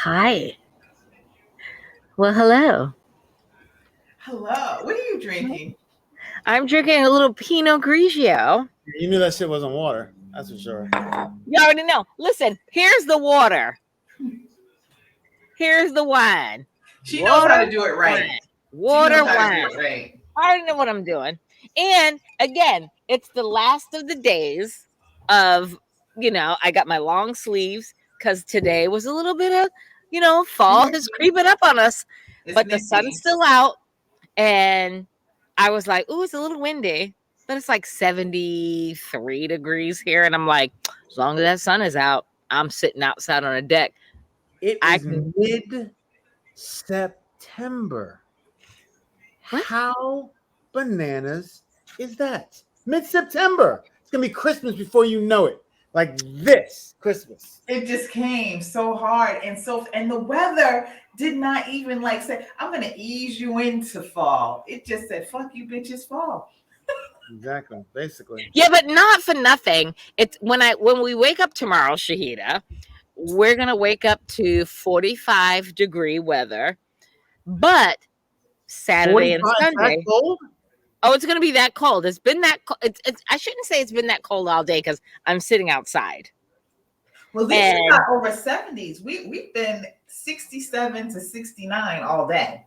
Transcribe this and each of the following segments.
Hi. Well, hello. Hello. What are you drinking? I'm drinking a little Pinot Grigio. You knew that shit wasn't water. That's for sure. You already know. Listen, here's the water. Here's the wine. She Water, knows how to do it right. wine. Water, she knows how wine. to do it right. I already know what I'm doing. And again, it's the last of the days of, I got my long sleeves because today was a little bit of, fall is creeping up on us. But the sun's still out. And I was like, ooh, it's a little windy, but it's like 73 degrees here. And I'm like, as long as that sun is out, I'm sitting outside on a deck. It is mid-September. How bananas is that? Mid-September. It's going to be Christmas before you know it. Like this Christmas. It just came so hard. And the weather did not even say, I'm going to ease you into fall. It just said, fuck you bitches, fall. Exactly. Basically. Yeah, but not for nothing. It's when we wake up tomorrow, Shahida, we're going to wake up to 45-degree weather. But Saturday and Sunday. Cold? Oh, it's going to be that cold. It's been that cold. I shouldn't say it's been that cold all day because I'm sitting outside. Well, these are not over 70s. We've been 67 to 69 all day.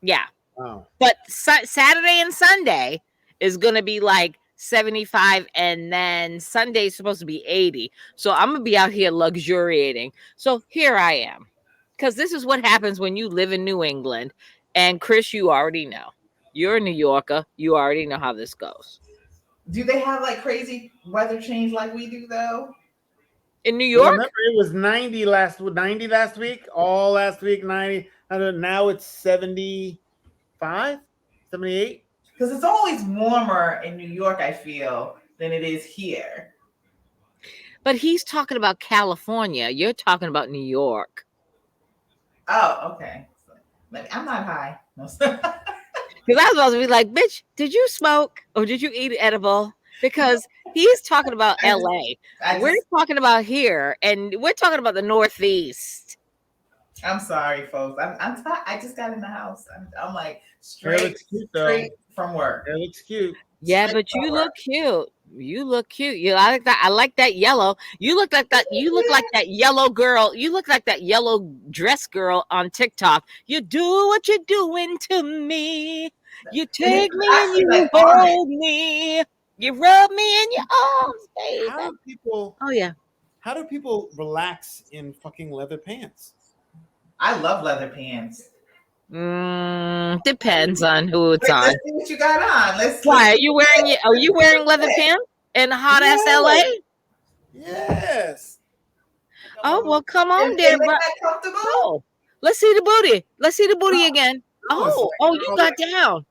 Yeah. Oh. But Saturday and Sunday is going to be like 75, and then Sunday is supposed to be 80. So I'm going to be out here luxuriating. So here I am. Because this is what happens when you live in New England. And Chris, you already know. You're a New Yorker. You already know how this goes. Do they have crazy weather change like we do, though? In New York? Well, remember, it was 90 last week. All last week, 90. Now it's 75, 78. Because it's always warmer in New York, I feel, than it is here. But he's talking about California. You're talking about New York. Oh, okay. I'm not high. Because I was supposed to be like, bitch, did you smoke or did you eat edible? Because he's talking about LA. We're talking about here, and we're talking about the Northeast. I'm sorry, folks. I just got in the house. I'm like straight from work. It looks cute. Yeah, but you look cute. You look cute. I like that. I like that yellow. You look like that. You look like that yellow girl. You look like that yellow dress girl on TikTok. You do what you're doing to me. You take me and you hold me. You rub me in your arms, baby. How do people relax in fucking leather pants? I love leather pants. Depends on who it's on. Let's see what you got on. Why are you wearing leather pants in hot ass LA? Yes. Oh well, come on, there, bro. Oh, let's see the booty. Let's see the booty again. Oh, you got down.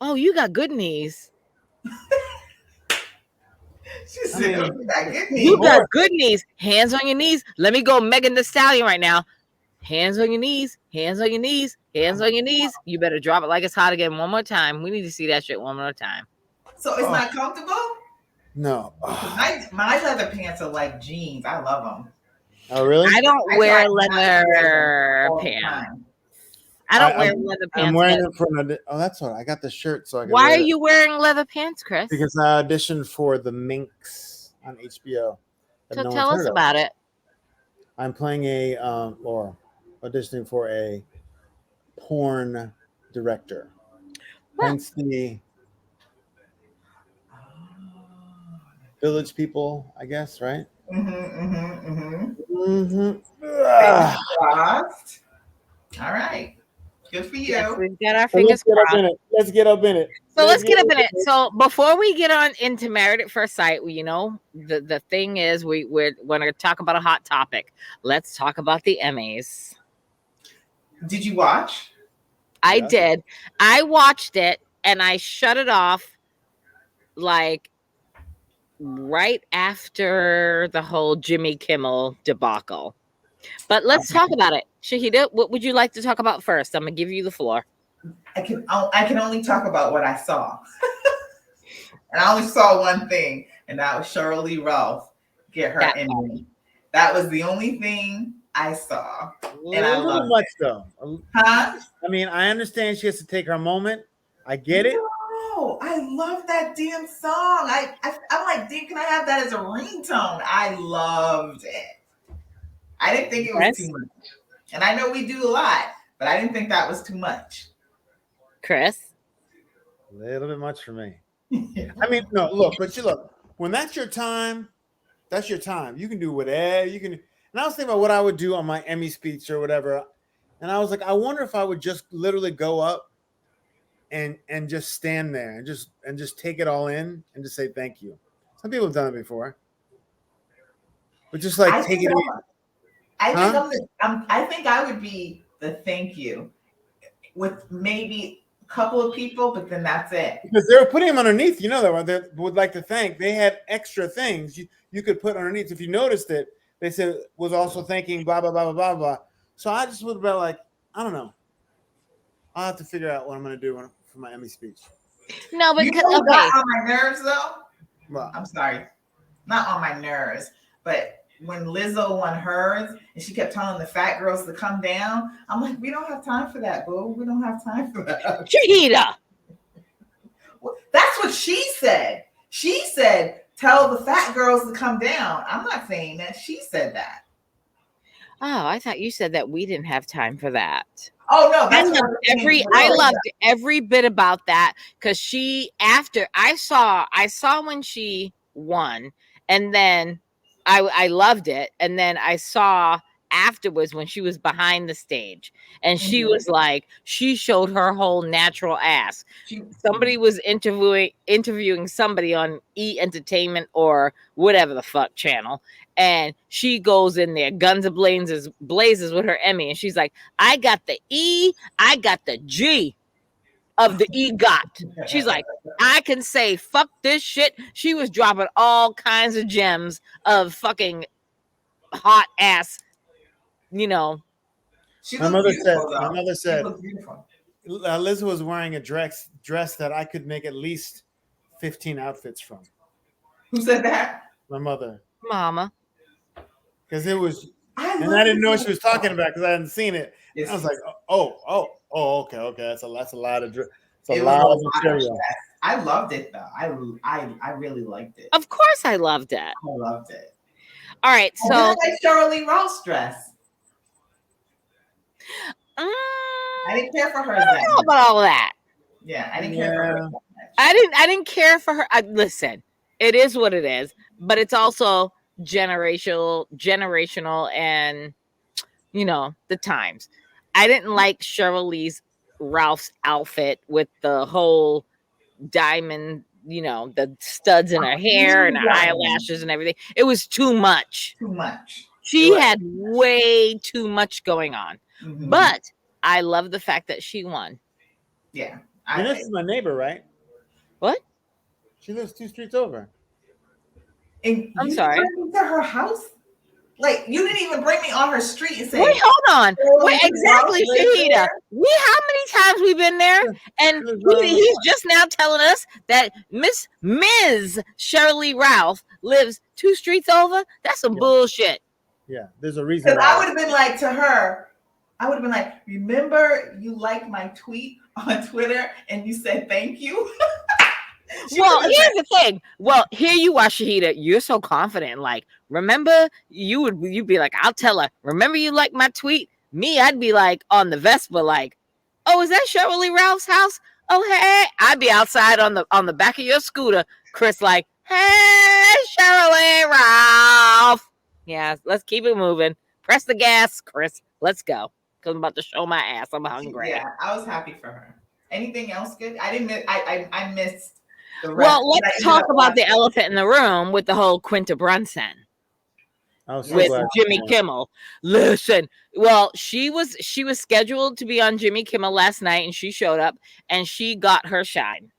Oh, you got good knees. You got good knees. Hands on your knees. Let me go Megan Thee Stallion right now. Hands on your knees. Hands on your knees. Hands on your knees. You better drop it like it's hot again one more time. We need to see that shit one more time. So it's not comfortable? No. My leather pants are like jeans. I love them. Oh, really? I don't wear leather pants. I don't wear leather pants. I'm wearing it for that's what I got the shirt. So why are you wearing leather pants, Chris? Because I auditioned for The Minx on HBO. So tell us about it. I'm playing or auditioning for a porn director. Hence the Village People, I guess, right? All right. Good for you. Yes, we've got our fingers crossed. Let's get up in it. So let's get up in it. So before we get on into Married at First Sight, the thing is we're going to talk about a hot topic. Let's talk about the Emmys. Did you watch? I did. I watched it and I shut it off like right after the whole Jimmy Kimmel debacle. But let's talk about it. Shahida, what would you like to talk about first? I'm going to give you the floor. I can only talk about what I saw. And I only saw one thing, and that was Shirley Ralph get her Emmy. That was the only thing I saw. A And I little loved much it. though. Huh? I mean, I understand she has to take her moment. I get it. No, I love that damn song. I'm like, dude, can I have that as a ringtone? I loved it. I didn't think it was Chris? too much. And I know we do a lot, but I didn't think that was too much. Chris? A little bit much for me. I mean, no, look, when that's your time, that's your time. You can do whatever you can. And I was thinking about what I would do on my Emmy speech or whatever. And I was like, I wonder if I would just literally go up and just stand there and just take it all in and just say thank you. Some people have done it before. But just like take it in. I think I would be the thank you with maybe a couple of people, but then that's it. Because they were putting them underneath, they would like to thank. They had extra things you could put underneath. If you noticed it, they said was also thanking blah blah blah blah blah blah. So I just would have been like, I don't know. I'll have to figure out what I'm going to do for my Emmy speech. No, but you know what got on my nerves though? Well, I'm sorry, not on my nerves, but when Lizzo won hers and she kept telling the fat girls to come down, I'm like, we don't have time for that, boo. We don't have time for that. Shahida. That's what she said. She said, tell the fat girls to come down. I'm not saying that. She said that. Oh, I thought you said that we didn't have time for that. Oh no, I loved every bit about that because I saw when she won, and then I loved it, and then I saw afterwards when she was behind the stage and she was like, she showed her whole natural ass. Somebody was interviewing somebody on E Entertainment or whatever the fuck channel, and she goes in there guns and blazes with her Emmy, and she's like, I got the E, I got the G of the EGOT. She's like, I can say fuck this shit. She was dropping all kinds of gems of fucking hot ass, She my mother said Liz was wearing a dress that I could make at least 15 outfits from. Who said that? My mother. Mama. Because it was, I didn't know what she was talking about because I hadn't seen it. Yes. I was like, okay. That's a lot of material. I loved it though. I really liked it. Of course, I loved it. I loved it. All right, so I like Shirley Ross dress. I didn't care for her. I don't know about all that. Yeah, I didn't care for her. I didn't care for her. Listen, it is what it is, but it's also generational, and the times. I didn't like Shirley's Ralph's outfit with the whole diamond, the studs in her hair and her eyelashes and everything. It was too much. She had way too much going on. Mm-hmm. But I love the fact that she won. Yeah. This is my neighbor, right? What? She lives 2 streets over. And I'm sorry. To her house? Like, you didn't even bring me on her street and say, wait, hold on. Wait, exactly, Shahida. How many times we've been there? And he's just now telling us that Ms. Shirley Ralph lives 2 streets over? That's some bullshit. Yeah, there's a reason. Because I would have been like to her, remember you liked my tweet on Twitter and you said thank you? Well, here's the thing. Well, here you are, Shahida. You're so confident. Like, remember, you'd be like, I'll tell her. Remember, you liked my tweet. Me, I'd be like on the Vespa, like, oh, is that Shirley Ralph's house? Oh, hey, I'd be outside on the back of your scooter, Chris, like, hey, Shirley Ralph. Yeah, let's keep it moving. Press the gas, Chris. Let's go. Because I'm about to show my ass. I'm hungry. Yeah, I was happy for her. Anything else good? I didn't miss. I missed. Well, let's talk about the elephant in the room with the whole Quinta Brunson with Jimmy Kimmel. Listen, well, she was scheduled to be on Jimmy Kimmel last night, and she showed up, and she got her shine.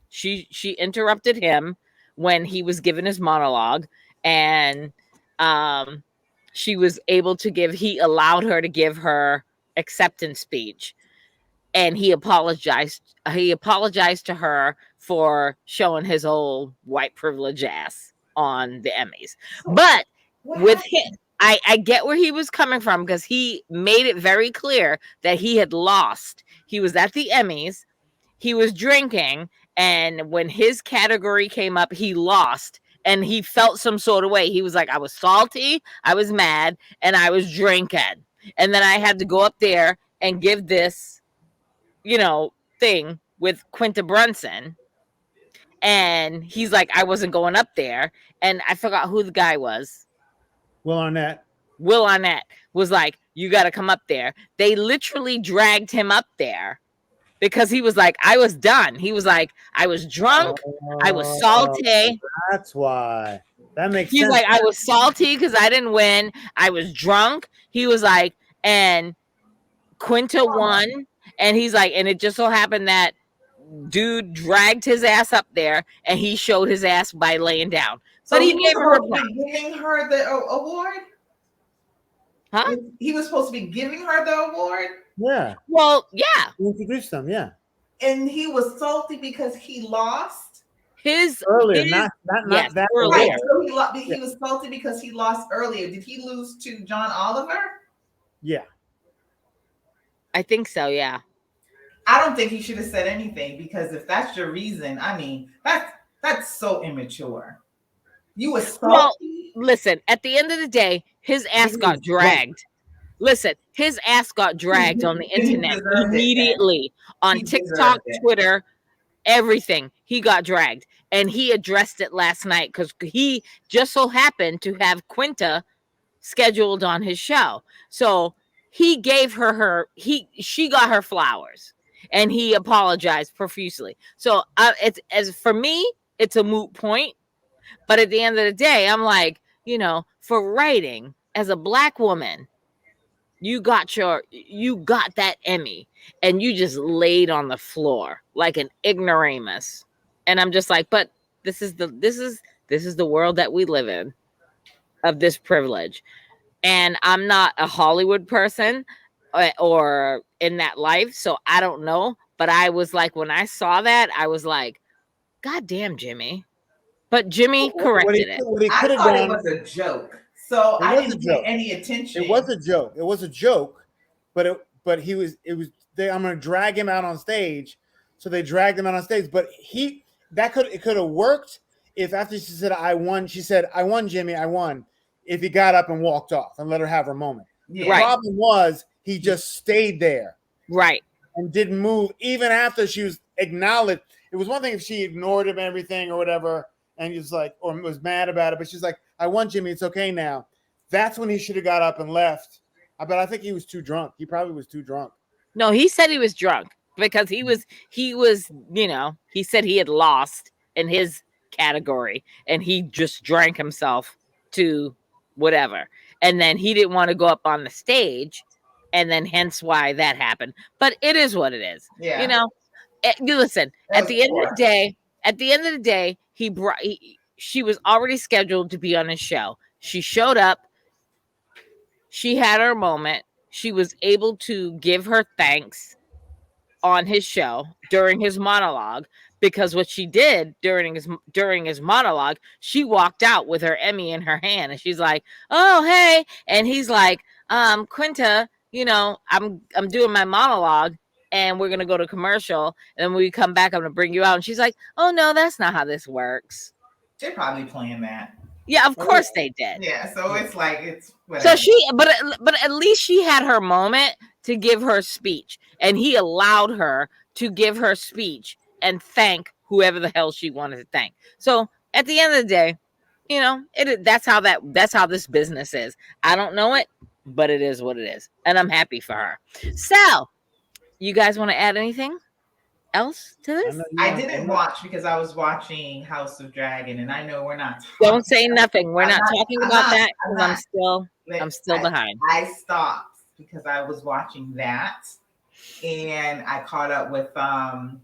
She interrupted him when he was giving his monologue, and she was able to he allowed her to give her acceptance speech. And he apologized. He apologized to her for showing his old white privilege ass on the Emmys. But with him, I get where he was coming from because he made it very clear that he had lost. He was at the Emmys, he was drinking, and when his category came up, he lost. And he felt some sort of way. He was like, I was salty, I was mad, and I was drinking. And then I had to go up there and give this, thing with Quinta Brunson. And he's like, I wasn't going up there. And I forgot who the guy was. Will Arnett. Will Arnett was like, you got to come up there. They literally dragged him up there because he was like, I was done. He was like, I was drunk. I was salty. That's why. That makes He's sense. like, I was salty because I didn't win. I was drunk. He was like, and Quinta won. And he's like, and it just so happened that dude dragged his ass up there and he showed his ass by laying down. So But he gave her giving her the award? Huh? He was supposed to be giving her the award? Yeah. Well, yeah. He introduced them, yeah. And he was salty because he lost? Earlier, not that earlier. Right, so he was salty because he lost earlier. Did he lose to John Oliver? Yeah. I think so, yeah. I don't think he should have said anything because if that's your reason, I mean, that's so immature. You were salty. Well, listen, at the end of the day, his ass got dragged. Listen, his ass got dragged on the internet immediately, on TikTok, Twitter, everything. He got dragged. And he addressed it last night because he just so happened to have Quinta scheduled on his show. So he gave she got her flowers and he apologized profusely. So for me, it's a moot point. But at the end of the day, I'm like, for writing as a Black woman, you got that Emmy and you just laid on the floor like an ignoramus. And I'm just like, but this is the world that we live in, of this privilege. And I'm not a Hollywood person or in that life, so I don't know. But I was like, when I saw that, I was like, God damn, Jimmy. But Jimmy corrected it. I thought it was a joke. So I didn't pay any attention. It was a joke. But I'm gonna drag him out on stage. So they dragged him out on stage. But it could have worked if after she said I won, she said, I won, Jimmy, I won. If he got up and walked off and let her have her moment. Yeah. The problem was he just stayed there. Right. And didn't move even after she was acknowledged. It was one thing if she ignored him and everything or whatever, and he was like, or was mad about it, but she's like, I won, Jimmy, it's okay now. That's when he should have got up and left. But I think he was too drunk. He probably was too drunk. No, he said he was drunk because he was, he said he had lost in his category and he just drank himself to whatever. And then he didn't want to go up on the stage. And then hence why that happened. But it is what it is. Yeah. You listen, at the end of the day, she was already scheduled to be on his show. She showed up. She had her moment. She was able to give her thanks on his show during his monologue, because what she did during his monologue, she walked out with her Emmy in her hand and she's like, oh, hey. And he's like, Quinta, I'm doing my monologue and we're going to go to commercial. And when we come back, I'm going to bring you out. And she's like, oh no, that's not how this works. They're probably playing that. Yeah, of course they did. Yeah. So it's like, it's whatever. So but at least she had her moment to give her speech, and he allowed her to give her speech and thank whoever the hell she wanted to thank. So at the end of the day, that's how this business is. I don't know it, but it is what it is. And I'm happy for her. So you guys want to add anything else to this? I didn't watch because I was watching House of Dragon, and I know we're not. Don't say nothing. We're not talking about that because I'm still behind. I stopped because I was watching that, and I caught up with the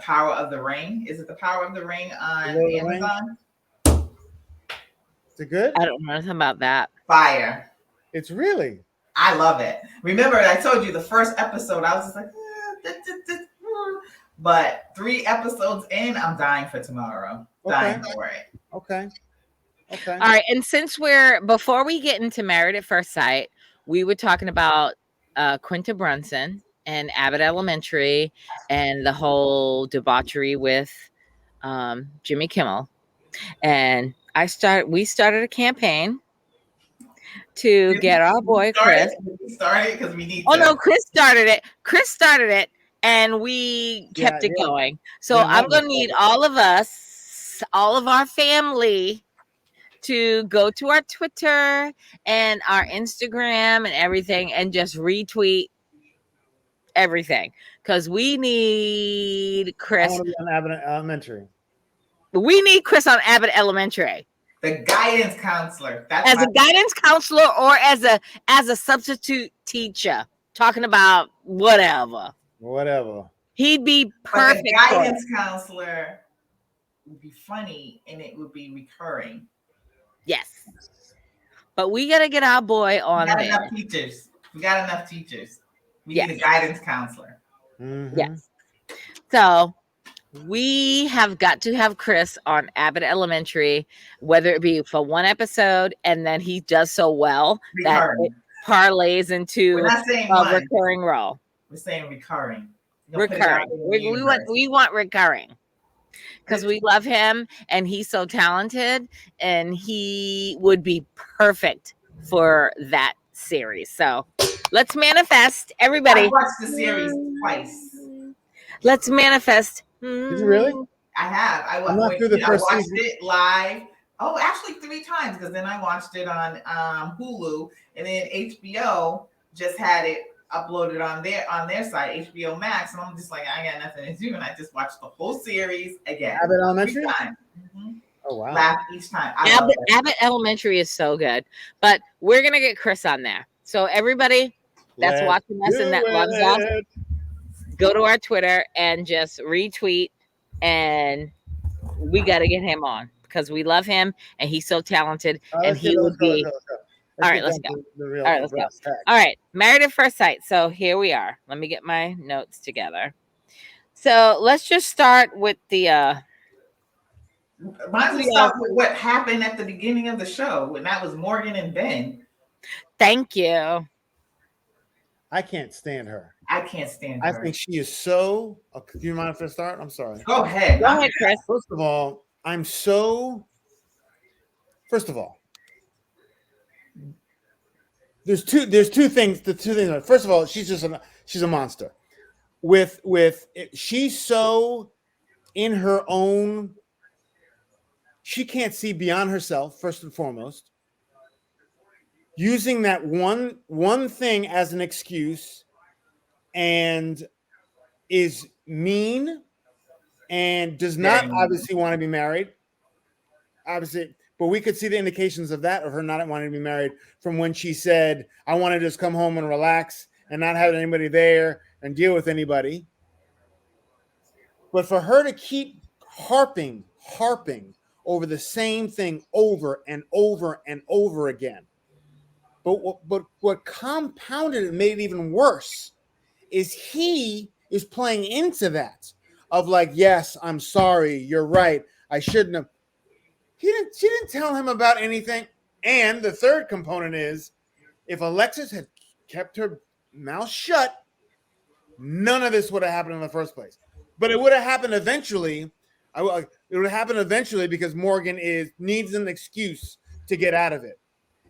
Power of the Ring. Is it the Power of the Ring on Amazon? Is it good? I don't know nothing about that. Fire. It's really. I love it. Remember, I told you the first episode, I was just like, but 3 episodes in, I'm dying for tomorrow. Okay. Dying for it. Okay. Okay. All right. And since before we get into Married at First Sight, we were talking about Quinta Brunson and Abbott Elementary and the whole debauchery with Jimmy Kimmel. And we started a campaign to get our boy Chris. We started because we need Oh to. no, Chris started it. Chris started it, and we kept it going. So Then I'm gonna need all of us, all of our family, to go to our Twitter and our Instagram and everything, and just retweet everything because we need I Chris. want to be on Abbott Elementary. We need Chris on Abbott Elementary. The guidance counselor. As a guidance counselor or as a substitute teacher, talking about whatever. He'd be perfect. But the guidance counselor would be funny and it would be recurring. Yes. But we gotta get our boy on there. We got enough teachers. We need a guidance counselor. Mm-hmm. Yes. So we have got to have Chris on Abbott Elementary, whether it be for one episode, and then he does so well that it parlays into a recurring role. We're saying recurring. Recurring. We want recurring because we love him and he's so talented and he would be perfect for that series. So let's manifest, everybody. I watched the series twice. Let's manifest. Did you really? I have. I watched it live. Oh, actually 3 times because then I watched it on Hulu and then HBO just had it uploaded on their site, HBO Max, and I'm just like, I got nothing to do, and I just watched the whole series again. Abbott Elementary? Mm-hmm. Oh wow! Laugh each time. Abbott Elementary is so good, but we're gonna get Chris on there. So everybody that's watching us and that loves us, go to our Twitter and just retweet, and we got to get him on because we love him and he's so talented, and he would be. All right, let's go. All right, let's go. All right, Married at First Sight. So here we are. Let me get my notes together. So let's just start with the. Might as well start with what happened at the beginning of the show, and that was Morgan and Binh. Thank you. I can't stand her. I can't stand her. I think she is so. Do you mind if I start? I'm sorry. Go ahead. Go ahead, Chris. First of all, First of all, there's two things. The two things. First of all, she's a monster. She's so in her own. She can't see beyond herself. First and foremost, using that one thing as an excuse, and is mean, and does not obviously want to be married. Obviously. But we could see the indications of her not wanting to be married from when she said, I want to just come home and relax and not have anybody there and deal with anybody. But for her to keep harping over the same thing over and over and over again. But what compounded it, made it even worse, is he is playing into that of like, yes, I'm sorry, you're right, I shouldn't have. She didn't tell him about anything. And the third component is, if Alexis had kept her mouth shut, none of this would have happened in the first place. But it would have happened eventually. It would happen eventually because Morgan needs an excuse to get out of it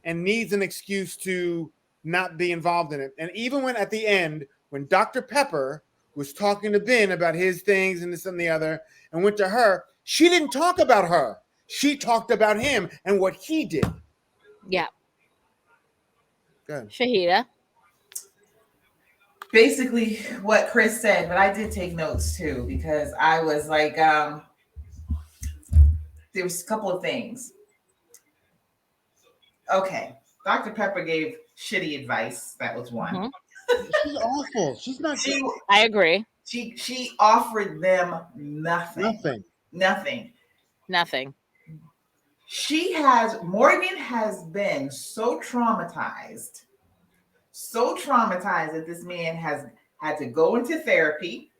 and needs an excuse to not be involved in it. And even when at the end, when Dr. Pepper was talking to Binh about his things and this and the other and went to her, she didn't talk about her. She talked about him and what he did. Yeah. Good. Shahida. Basically what Chris said, but I did take notes too because I was like, there was a couple of things. Okay. Dr. Pepper gave shitty advice. That was one. Mm-hmm. She's awful. She's not. I agree. She offered them nothing. Morgan has been so traumatized that this man has had to go into therapy.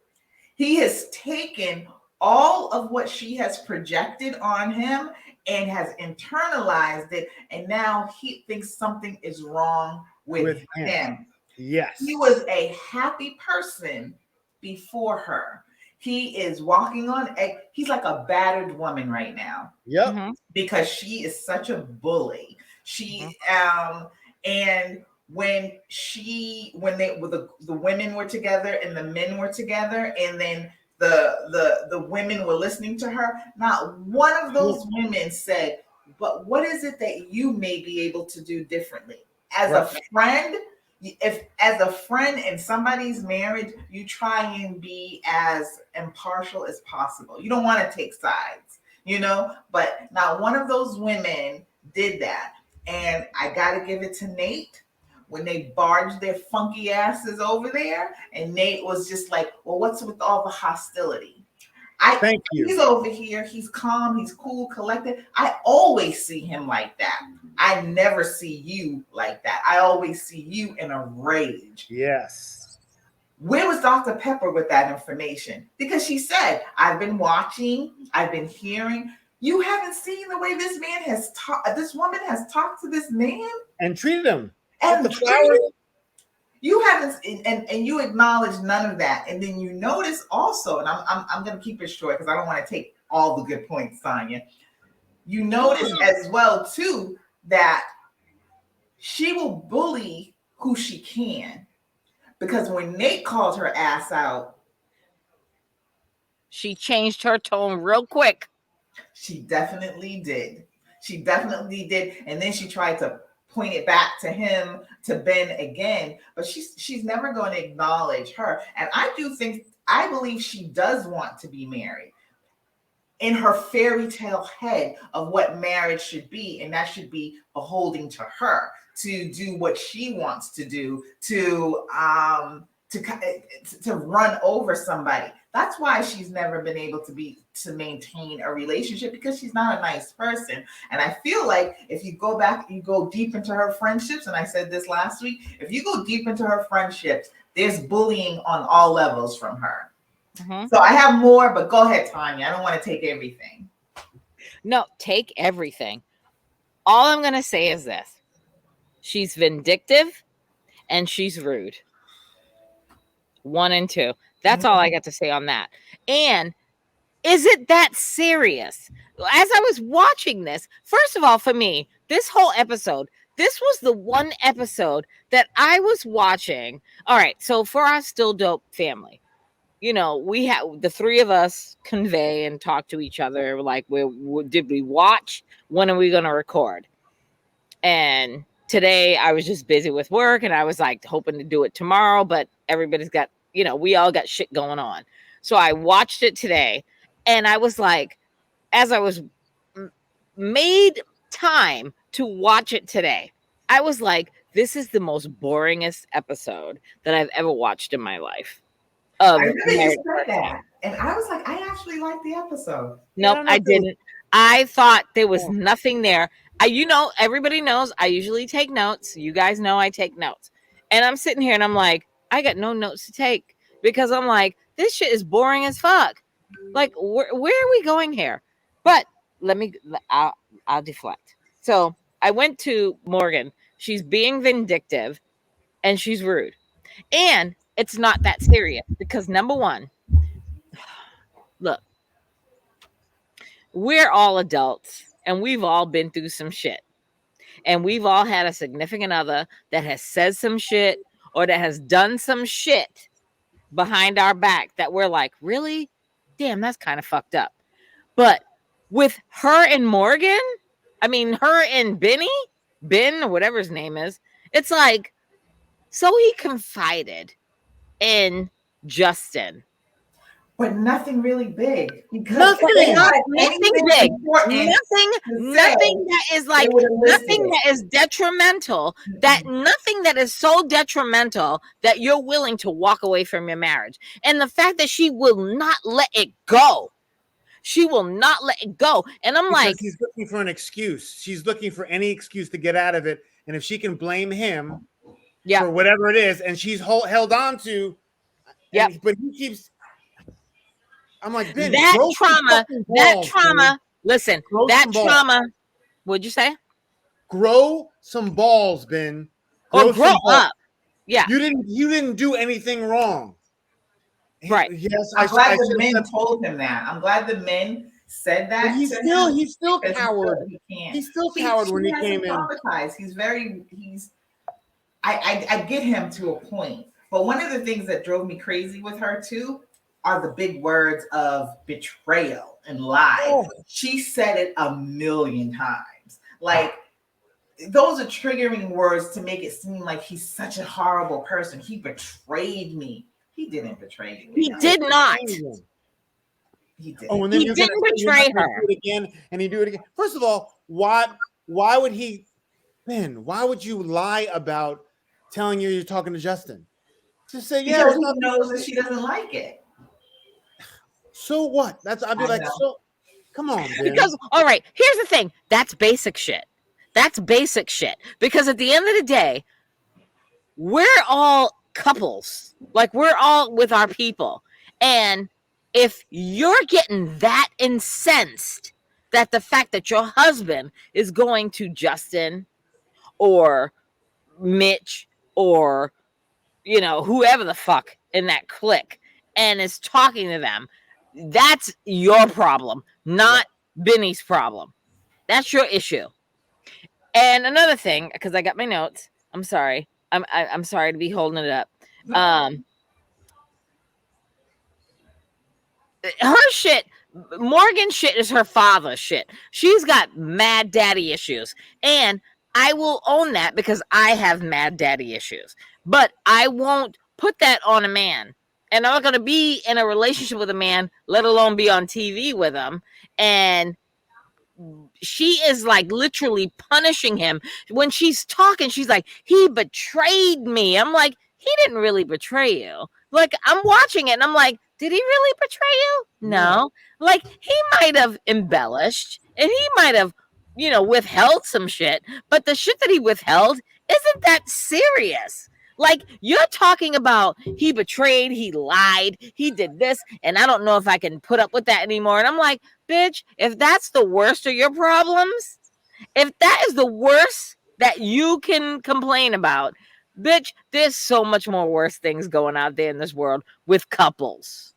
He has taken all of what she has projected on him and has internalized it, and now he thinks something is wrong with him. Yes. He was a happy person before her. He is walking on egg. He's like a battered woman right now. Yep. Because she is such a bully. She and when the women were together and the men were together, and then the women were listening to her, not one of those women said, but what is it that you may be able to do differently? As a friend, if as a friend in somebody's marriage, you try and be as impartial as possible. You don't want to take sides, but not one of those women did that. And I got to give it to Nate when they barged their funky asses over there. And Nate was just like, well, what's with all the hostility? Thank you. He's over here. He's calm. He's cool, collected. I always see him like that. I never see you like that. I always see you in a rage. Yes. Where was Dr. Pepper with that information? Because she said, I've been watching, I've been hearing. You haven't seen the way this man has talked, this woman has talked to this man and treated him. And the flowers. You haven't, and you acknowledge none of that. And then you notice also, and I'm going to keep it short because I don't want to take all the good points, Sonia. You notice as well too that she will bully who she can, because when Nate called her ass out, she changed her tone real quick. She definitely did. She definitely did, and then she tried to point it back to him, to Ben again, but she's never going to acknowledge her. And I believe she does want to be married in her fairy tale head of what marriage should be, and that should be beholding to her to do what she wants to do, to run over somebody. That's why she's never been able to maintain a relationship, because she's not a nice person. And I feel like if you go back, you go deep into her friendships, and I said this last week, if you go deep into her friendships, there's bullying on all levels from her. Mm-hmm. So I have more, but go ahead, Tanya. I don't want to take everything. No, take everything. All I'm going to say is this. She's vindictive and she's rude. 1 and 2. That's all I got to say on that. And is it that serious? As I was watching this, first of all, for me, this whole episode, this was the one episode that I was watching. All right. So for our Still Dope family, we have the three of us convey and talk to each other. Like, did we watch? When are we going to record? And today I was just busy with work, and I was like hoping to do it tomorrow, but everybody's got, we all got shit going on. So I watched it today, and I was like, as I was made time to watch it today, I was like, this is the most boringest episode that I've ever watched in my life. I really said that. And I was like, I actually liked the episode. Nope, I didn't. I thought there was nothing there. Everybody knows I usually take notes. You guys know I take notes. And I'm sitting here and I'm like, I got no notes to take, because I'm like, this shit is boring as fuck. Like, where are we going here? But I'll deflect. So I went to Morgan. She's being vindictive and she's rude. And it's not that serious, because number one, look, we're all adults and we've all been through some shit. And we've all had a significant other that has said some shit or that has done some shit behind our back that we're like, really? Damn, that's kind of fucked up. But with her and Morgan, her and Ben, or whatever his name is, it's like, so he confided in Justin. But nothing really big. Nothing big. Nothing that is like, nothing that is detrimental, nothing that is so detrimental that you're willing to walk away from your marriage. And the fact that she will not let it go. She will not let it go. And I'm like, she's looking for an excuse. She's looking for any excuse to get out of it. And if she can blame him for whatever it is, and she's held on to, but he keeps, I'm like, Ben, that trauma, Listen, that trauma. What'd you say? Grow some balls, Ben. Grow up. Yeah. You didn't do anything wrong. Right. Yes, I'm glad the men told him that. I'm glad the men said that. He's still coward. He's still coward when he came in. I get him to a point. But one of the things that drove me crazy with her too are the big words of betrayal and lies. Oh. She said it a million times. Like, those are triggering words to make it seem like he's such a horrible person. He betrayed me. He didn't betray me. He did not. He did. Oh, and then he didn't betray her. Do it again, and he do it again. First of all, why would he, Ben? Why would you lie about telling you're talking to Justin? Just say, yeah. Because he knows that she doesn't like it. So what? I'd be like, so come on, Ben. Because all right, here's the thing. That's basic shit. That's basic shit. Because at the end of the day, we're all couples. Like, we're all with our people. And if you're getting that incensed that the fact that your husband is going to Justin or Mitch or, you know, whoever the fuck in that clique and is talking to them, that's your problem, not Benny's problem. That's your issue. And another thing, because I got my notes. I'm sorry. I'm sorry to be holding it up. Her shit, Morgan shit is her father's shit. She's got mad daddy issues. And I will own that because I have mad daddy issues. But I won't put that on a man. And I'm not going to be in a relationship with a man, let alone be on TV with him. And she is like literally punishing him. When she's talking, she's like, he betrayed me. I'm like, he didn't really betray you. Like, I'm watching it and I'm like, did he really betray you? No. Like, he might have embellished and he might have, you know, withheld some shit, but the shit that he withheld isn't that serious. Like, you're talking about he betrayed, he lied, he did this, and I don't know if I can put up with that anymore. And I'm like, bitch, if that's the worst of your problems, if that is the worst that you can complain about, bitch, there's so much more worse things going out there in this world with couples.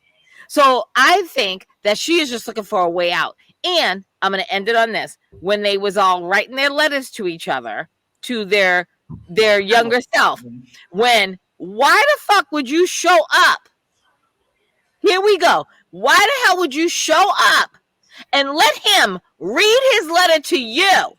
So I think that she is just looking for a way out. And I'm going to end it on this. When they was all writing their letters to each other, to their younger self, why the fuck would you show up? Here we go. Why the hell would you show up and let him read his letter to you?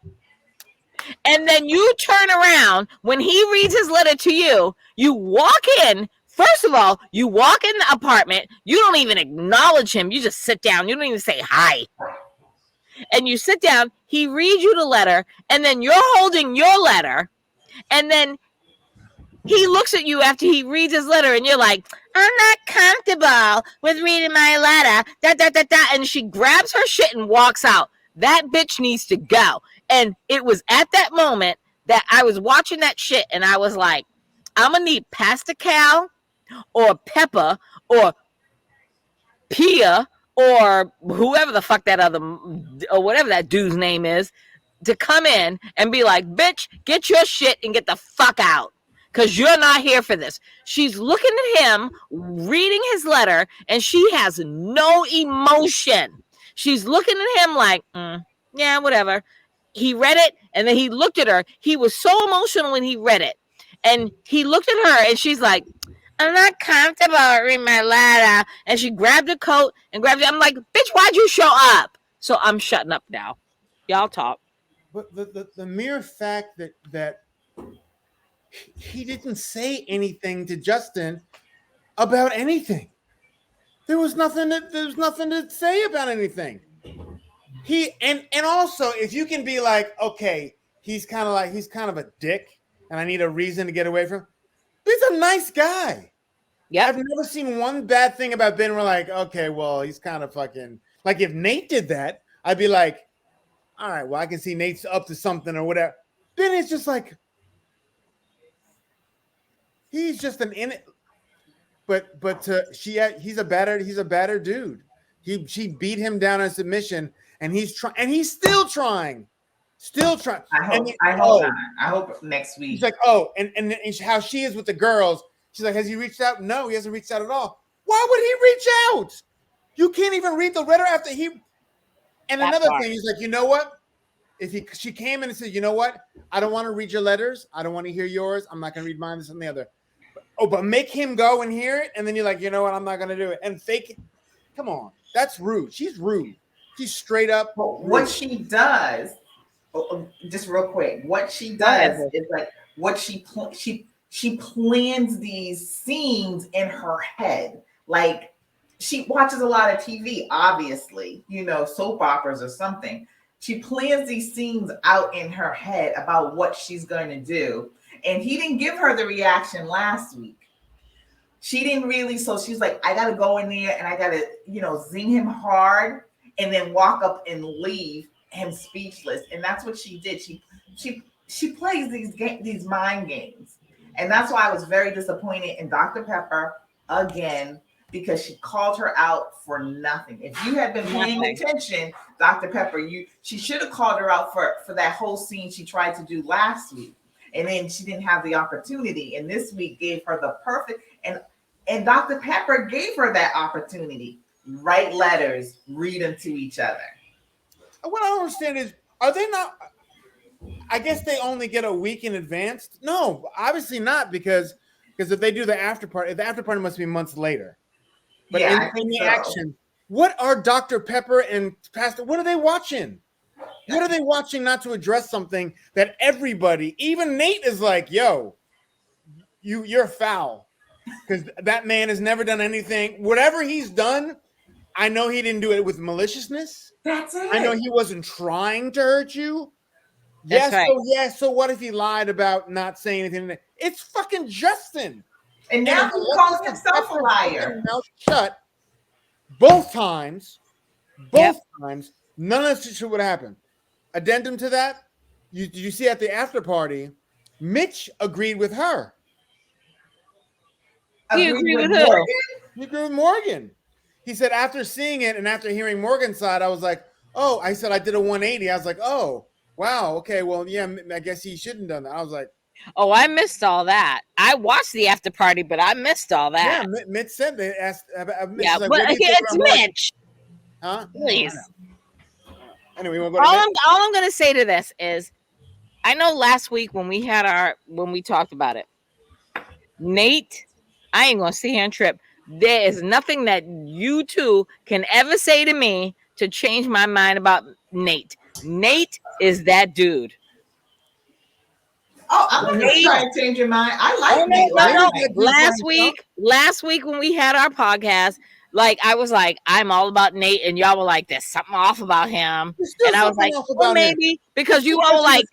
And then you turn around when he reads his letter to you, you walk in. First of all, you walk in the apartment. You don't even acknowledge him. You just sit down. You don't even say hi. And you sit down. He reads you the letter. And then you're holding your letter. And then he looks at you after he reads his letter. And you're like, I'm not comfortable with reading my letter. Da, da, da, da. And she grabs her shit and walks out. That bitch needs to go. And it was at that moment that I was watching that shit. And I was like, I'm going to need Pastor Cal or Pepper or Pia or whoever the fuck that other, or whatever that dude's name is, to come in and be like, bitch, get your shit and get the fuck out. Because you're not here for this. She's looking at him, reading his letter, and she has no emotion. She's looking at him like, yeah, whatever. He read it, and then he looked at her. He was so emotional when he read it. And he looked at her, and she's like, I'm not comfortable reading my letter. And she grabbed a coat and grabbed it. I'm like, bitch, why'd you show up? So I'm shutting up now. Y'all talk. But the mere fact that he didn't say anything to Justin about anything. There was nothing to say about anything. And also, if you can be like, okay, he's kind of a dick, and I need a reason to get away from him. He's a nice guy. Yeah, I've never seen one bad thing about Ben. We're like, okay, well, he's kind of fucking like. If Nate did that, I'd be like, all right, well, I can see Nate's up to something or whatever. Ben is just like, he's just an in it. But he's a better dude. She beat him down in submission, and he's trying, and he's still trying. I hope not. I hope next week. He's like, and how she is with the girls. She's like, has he reached out? No, he hasn't reached out at all. Why would he reach out? You can't even read the letter after he. And that another thing, he's like, you know what? She came in and said, you know what? I don't want to read your letters. I don't want to hear yours. I'm not going to read mine. This and the other. But make him go and hear it, and then you're like, you know what? I'm not going to do it. And fake it. Come on, that's rude. She's rude. She's straight up. What she does. Just real quick, what she does is like what she plans these scenes in her head. Like she watches a lot of TV, obviously, soap operas or something. She plans these scenes out in her head about what she's going to do. And he didn't give her the reaction last week. She didn't really. So she's like, I got to go in there and I got to, zing him hard and then walk up and leave him speechless. And that's what she did. She plays these mind games. And that's why I was very disappointed in Dr. Pepper again, because she called her out for nothing. If you had been paying attention, Dr. Pepper, she should have called her out for that whole scene she tried to do last week. And then she didn't have the opportunity. And this week gave her the perfect, and Dr. Pepper gave her that opportunity. Write letters, read them to each other. What I don't understand is, are they not? I guess they only get a week in advance. No, obviously not, because if they do the after party must be months later. But in the action, what are Dr. Pepper and Pastor? What are they watching? What are they watching not to address something that everybody, even Nate, is like, yo, you're foul, because that man has never done anything. Whatever he's done, I know he didn't do it with maliciousness. That's it. I know he wasn't trying to hurt you. Yes, right. So what if he lied about not saying anything? It's fucking Justin. And now he calls himself a liar. Mouth shut both times. Both times. None of this shit would have happened. Addendum to that, did you see at the after party, Mitch agreed with her. He agreed with who? He agreed with Morgan. He said, after seeing it and after hearing Morgan's side, I was like, oh, I said I did a 180. I was like, oh, wow. Okay, well, yeah, I guess he shouldn't have done that. I was like, oh, I missed all that. I watched the after party, but I missed all that. Yeah, Mitch said they asked. Yeah, like, but it's Mitch. Huh? Please. Anyway, we'll go all I'm going to say to this is, I know last week when we talked about it, Nate, I ain't going to sit here and trip. There is nothing that you two can ever say to me to change my mind about Nate. Nate is that dude. Oh, I'm not going to try and change your mind. I like Nate. Last week when we had our podcast, like I was like, I'm all about Nate, and y'all were like, there's something off about him. And I was like, well, maybe because you all were like,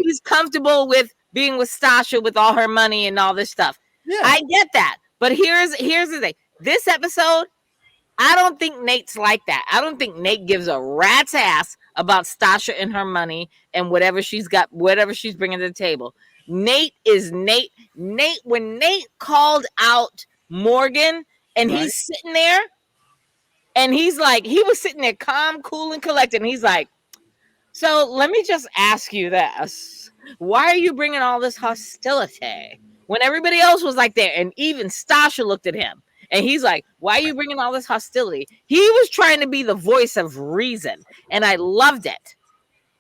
he's comfortable with being with Stasha with all her money and all this stuff. Yeah. I get that. But here's the thing. This episode, I don't think Nate's like that. I don't think Nate gives a rat's ass about Stasha and her money and whatever she's got, whatever she's bringing to the table. Nate is Nate. When Nate called out Morgan and he's sitting there and he's like, he was sitting there calm, cool, and collected. And he's like, so let me just ask you this. Why are you bringing all this hostility? When everybody else was like there, and even Stasha looked at him, and he's like, why are you bringing all this hostility? He was trying to be the voice of reason, and I loved it.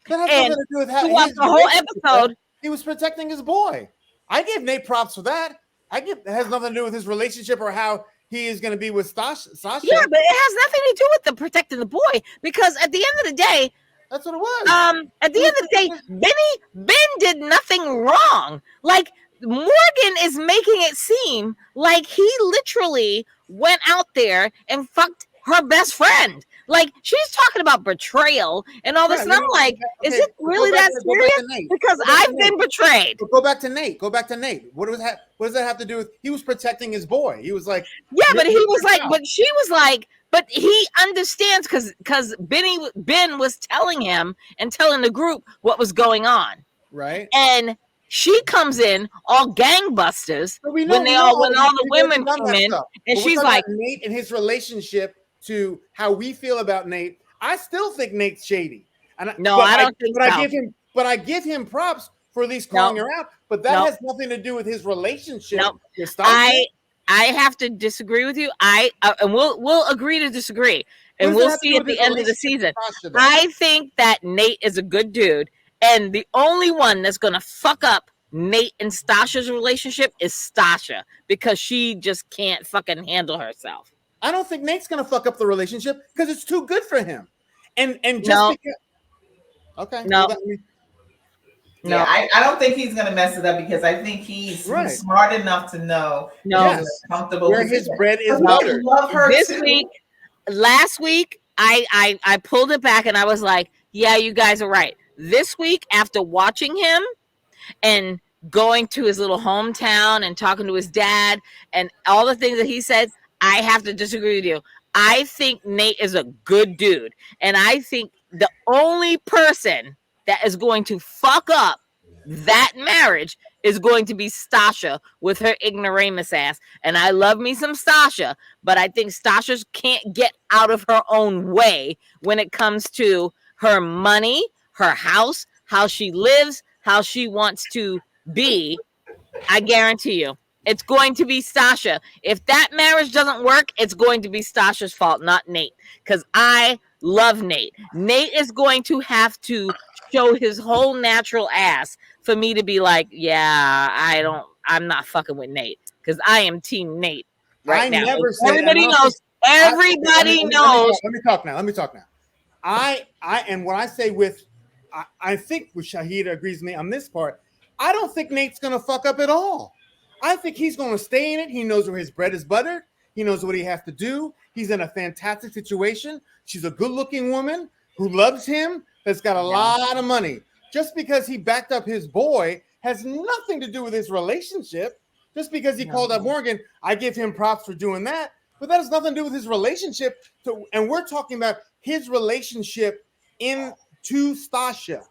That has nothing to do with how the whole episode. He was protecting his boy. I give Nate props for that. It has nothing to do with his relationship or how he is going to be with Sasha. Yeah, but it has nothing to do with the protecting the boy, because at the end of the day, that's what it was. At the end of the day, Ben did nothing wrong. Like, Morgan is making it seem like he literally went out there and fucked her best friend. Like, she's talking about betrayal and all this. And I'm like, is it really that serious? Because I've been betrayed. Go back to Nate. What does that have to do with? He was protecting his boy. He was like, yeah, but he was like, but she was like, but he understands because Ben was telling him and telling the group what was going on. Right. And she comes in all gangbusters when all the women come in, and she's like, Nate and his relationship to how we feel about Nate. I still think Nate's shady. And I don't think so. But I give him props for at least calling her out. But that has nothing to do with his relationship with Stasha. I have to disagree with you. And we'll agree to disagree, and we'll see at the end of the season. I think that Nate is a good dude, and the only one that's gonna fuck up Nate and Stasha's relationship is Stasha, because she just can't fucking handle herself. I don't think Nate's gonna fuck up the relationship because it's too good for him. And just because. Okay. No. Yeah, I don't think he's gonna mess it up, because I think he's smart enough to know he's comfortable where his bread is buttered. Love her last week, I pulled it back and I was like, yeah, you guys are right. This week, after watching him and going to his little hometown and talking to his dad and all the things that he said, I have to disagree with you. I think Nate is a good dude, and I think the only person that is going to fuck up that marriage is going to be Stasha with her ignoramus ass. And I love me some Stasha, but I think Stasha can't get out of her own way when it comes to her money, her house, how she lives, how she wants to be. I guarantee you, it's going to be Stasha. If that marriage doesn't work, it's going to be Stasha's fault, not Nate. Because I love Nate. Nate is going to have to show his whole natural ass for me to be like, yeah, I'm not fucking with Nate, because I am team Nate right now. Everybody knows. Everybody knows. Let me talk now. And when I say I think with Shahida agrees with me on this part, I don't think Nate's gonna fuck up at all. I think he's gonna stay in it. He knows where his bread is buttered. He knows what he has to do. He's in a fantastic situation. She's a good-looking woman who loves him, that's got a lot of money. Just because he backed up his boy has nothing to do with his relationship. Just because he called up Morgan, I give him props for doing that. But that has nothing to do with his relationship. And we're talking about his relationship into Stasha.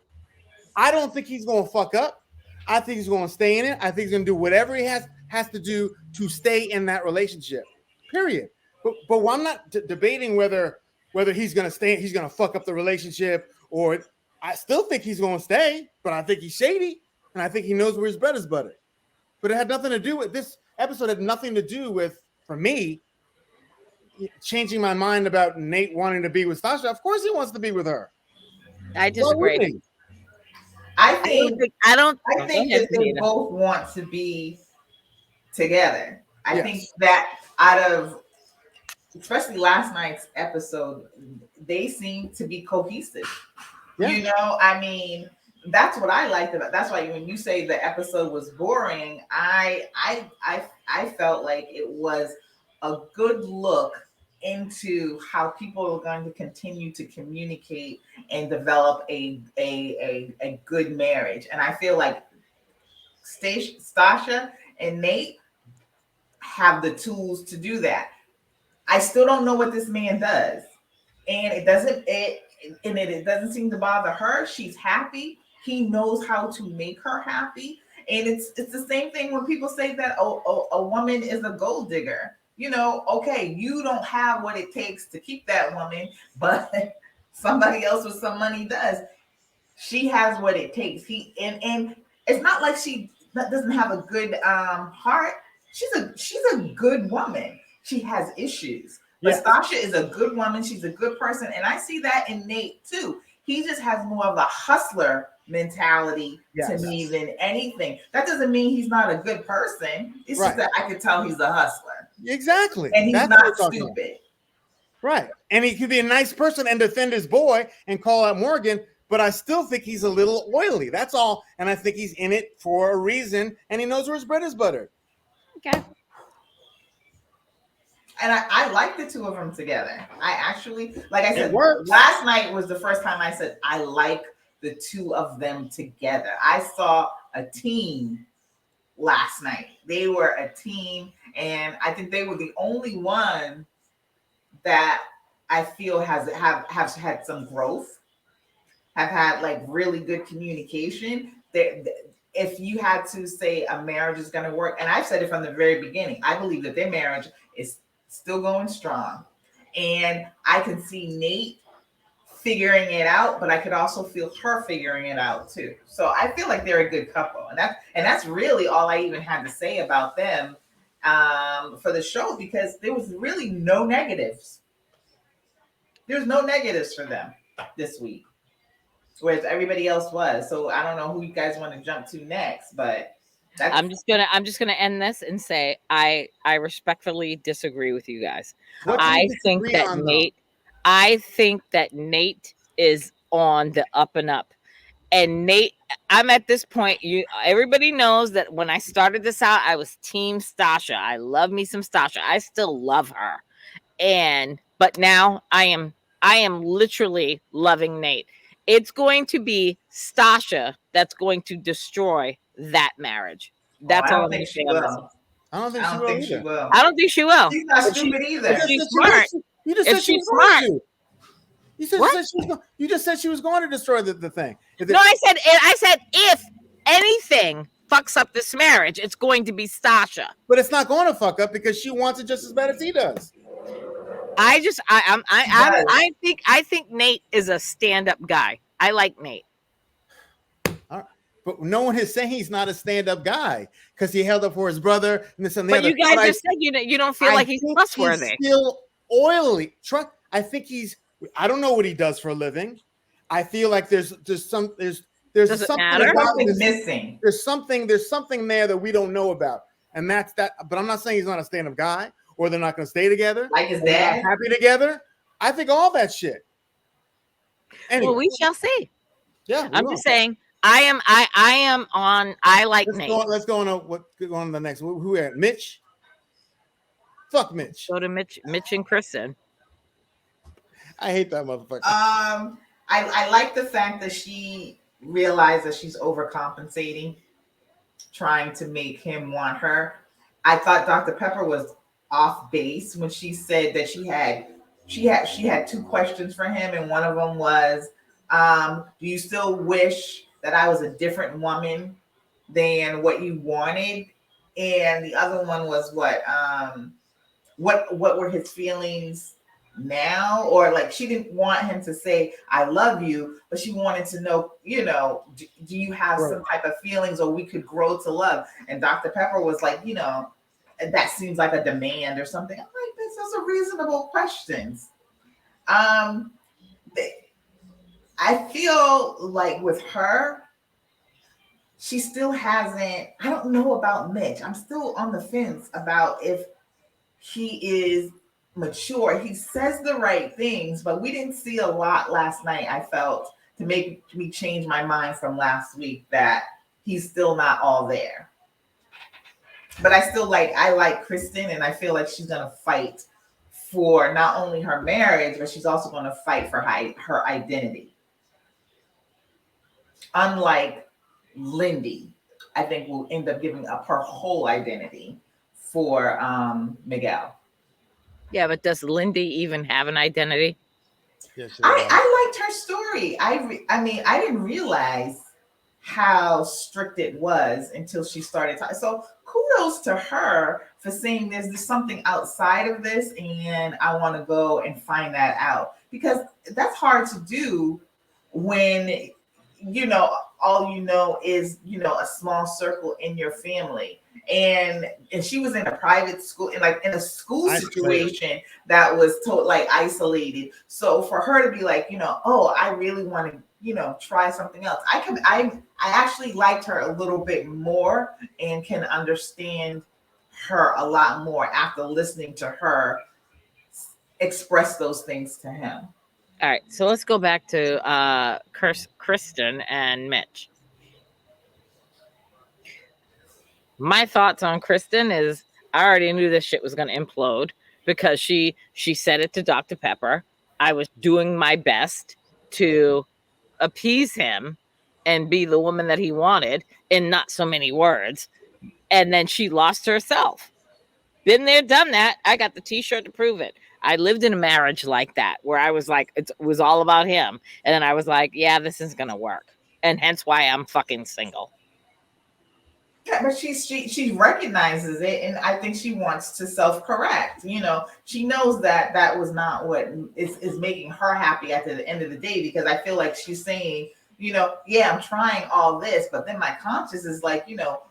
I don't think he's going to fuck up. I think he's going to stay in it. I think he's going to do whatever he has to do to stay in that relationship. Period. But I'm not debating whether he's going to stay, he's going to fuck up the relationship, or I still think he's going to stay, but I think he's shady, and I think he knows where his bread is buttered. But it had nothing to do with this episode. Had nothing to do with, for me, changing my mind about Nate wanting to be with Stasha. Of course, he wants to be with her. I disagree. I think that they Nina. both want to be together. I think that out of, especially last night's episode, they seem to be cohesive. Yeah. You know, I mean, that's what I liked about. That's why when you say the episode was boring, I felt like it was a good look into how people are going to continue to communicate and develop a good marriage. And I feel like Stasha and Nate have the tools to do that. I still don't know what this man does, and it doesn't seem to bother her. She's happy. He knows how to make her happy. And it's the same thing when people say that a woman is a gold digger. You know, okay, you don't have what it takes to keep that woman, but somebody else with some money does. She has what it takes. And it's not like she doesn't have a good heart. She's a good woman. She has issues. But Stasha is a good woman. She's a good person. And I see that in Nate too. He just has more of a hustler mentality to me than anything. That doesn't mean he's not a good person. It's just that I could tell he's a hustler. Exactly. And he's not stupid. Right. And he could be a nice person and defend his boy and call out Morgan, but I still think he's a little oily. That's all. And I think he's in it for a reason, and he knows where his bread is buttered. Okay. And I like the two of them together. I actually, like I said, last night was the first time I said I like the two of them together. I saw a team last night. They were a team, and I think they were the only one that I feel have had some growth, have had like really good communication. If you had to say a marriage is going to work, and I've said it from the very beginning, I believe that their marriage is still going strong. And I can see Nate figuring it out, but I could also feel her figuring it out too. So I feel like they're a good couple, and that's really all I even had to say about them for the show, because there was really no negatives. There's no negatives for them this week, whereas everybody else was. So I don't know who you guys want to jump to next, but I'm just gonna end this and say I respectfully disagree with you guys. I think that Nate is on the up and up. And Nate, I'm at this point. Everybody knows that when I started this out, I was Team Stasha. I love me some Stasha. I still love her. But now I am literally loving Nate. It's going to be Stasha that's going to destroy that marriage. That's all I'm going to say on this. I don't think she will. I don't think she will. She's not stupid either. If she's smart. You just said she was smart. You just said she was going to destroy the thing. No, I said if anything fucks up this marriage, it's going to be Stasha. But it's not going to fuck up because she wants it just as bad as he does. I think Nate is a stand-up guy. I like Nate. All right. But no one is saying he's not a stand-up guy because he held up for his brother and this and the other. But you guys just said you don't feel like he's trustworthy. He's still oily. I think he's. I don't know what he does for a living. I feel like there's something missing. There's something there that we don't know about, and that's that. But I'm not saying he's not a stand-up guy, or they're not going to stay together, like his dad, happy together. I think all that shit. Anyway. Well, we shall see. Yeah, I'm just saying. I am on. I like Nate. Let's go on to the next. Who had Mitch? Fuck Mitch. Go to Mitch and Kristen. I hate that motherfucker. I like the fact that she realized that she's overcompensating, trying to make him want her. I thought Dr. Pepper was off base when she said that she had two questions for him, and one of them was, do you still wish that I was a different woman than what you wanted? And the other one was what were his feelings now? Or like, she didn't want him to say I love you, but she wanted to know, do you have some type of feelings, or we could grow to love? And Dr. Pepper was like, that seems like a demand or something. I'm like, those are reasonable questions. I feel like with her, she still hasn't. I don't know about Mitch. I'm still on the fence about if he is mature. He says the right things, but we didn't see a lot last night, I felt, to make me change my mind from last week that he's still not all there. But I like Kristen, and I feel like she's gonna fight for not only her marriage, but she's also gonna fight for her identity. Unlike Lindy, I think will end up giving up her whole identity for Miguel. Yeah, but does Lindy even have an identity? Yes, I liked her story. I mean, I didn't realize how strict it was until she started talking. So kudos to her for saying there's something outside of this, and I want to go and find that out, because that's hard to do when all is a small circle in your family. And she was in a private school, in a school situation that was isolated. So for her to be like, I really want to, try something else. I actually liked her a little bit more and can understand her a lot more after listening to her express those things to him. All right, so let's go back to Kristen and Mitch. My thoughts on Kristen is I already knew this shit was going to implode because she said it to Dr. Pepper. I was doing my best to appease him and be the woman that he wanted in not so many words. And then she lost herself. Been there, done that. I got the t-shirt to prove it. I lived in a marriage like that where I was like, it was all about him. And then I was like, yeah, this isn't going to work. And hence why I'm fucking single. Yeah, but she recognizes it, and I think she wants to self-correct. She knows that was not what is making her happy at the end of the day, because I feel like she's saying, yeah, I'm trying all this, but then my conscience is like,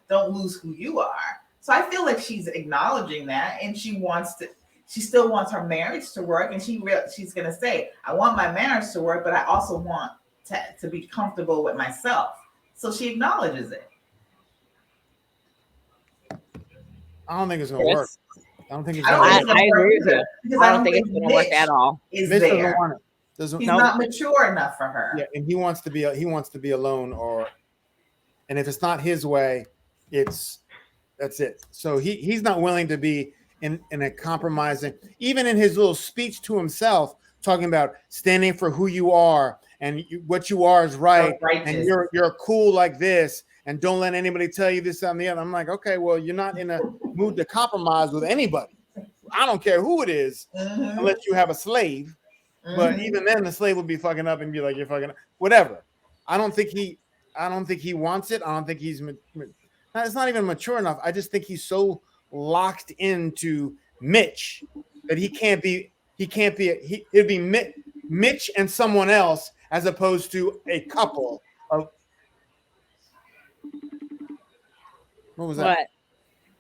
don't lose who you are. So I feel like she's acknowledging that, and she still wants her marriage to work, and she's gonna say, I want my marriage to work, but I also want to be comfortable with myself. So she acknowledges it. I don't think it's gonna work. I don't think it's I gonna work. agree with you. Because I don't think it's gonna work at all. Mitch doesn't want it. He's not mature enough for her. Yeah, and he wants to be alone, and if it's not his way, that's it. So he's not willing to be in a compromising, even in his little speech to himself, talking about standing for who you are and what you are is right, and you're cool like this, and don't let anybody tell you this and the other. I'm like, okay, well, you're not in a mood to compromise with anybody. I don't care who it is, unless you have a slave. But even then, the slave would be fucking up and be like, "You're fucking up. Whatever." I don't think he wants it. I don't think he's. It's not even mature enough. I just think he's so locked into Mitch that he can't be. It'd be Mitch and someone else as opposed to a couple of. What was that?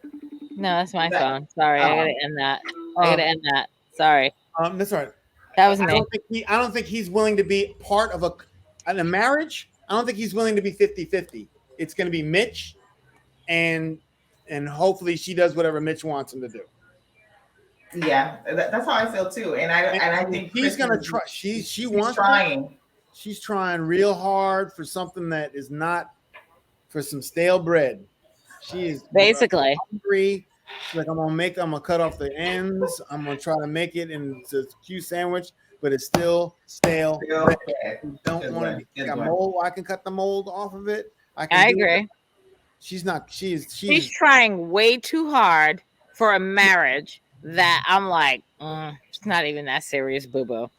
What? No, that's my phone. Sorry, I gotta end that. Sorry. That's all right. That was me. I don't think he's willing to be part of a marriage. I don't think he's willing to be 50-50. It's going to be Mitch, and hopefully she does whatever Mitch wants him to do. Yeah, that's how I feel too. And I think he's going to try. She's trying. She's trying real hard for something that is not for some stale bread. She is basically hungry. She's like, I'm gonna cut off the ends. I'm gonna try to make it into a cute sandwich, but it's still stale bread. Don't want to get a mold. I can cut the mold off of it. I agree. She's not. She's trying way too hard for a marriage that I'm like, it's not even that serious, boo boo.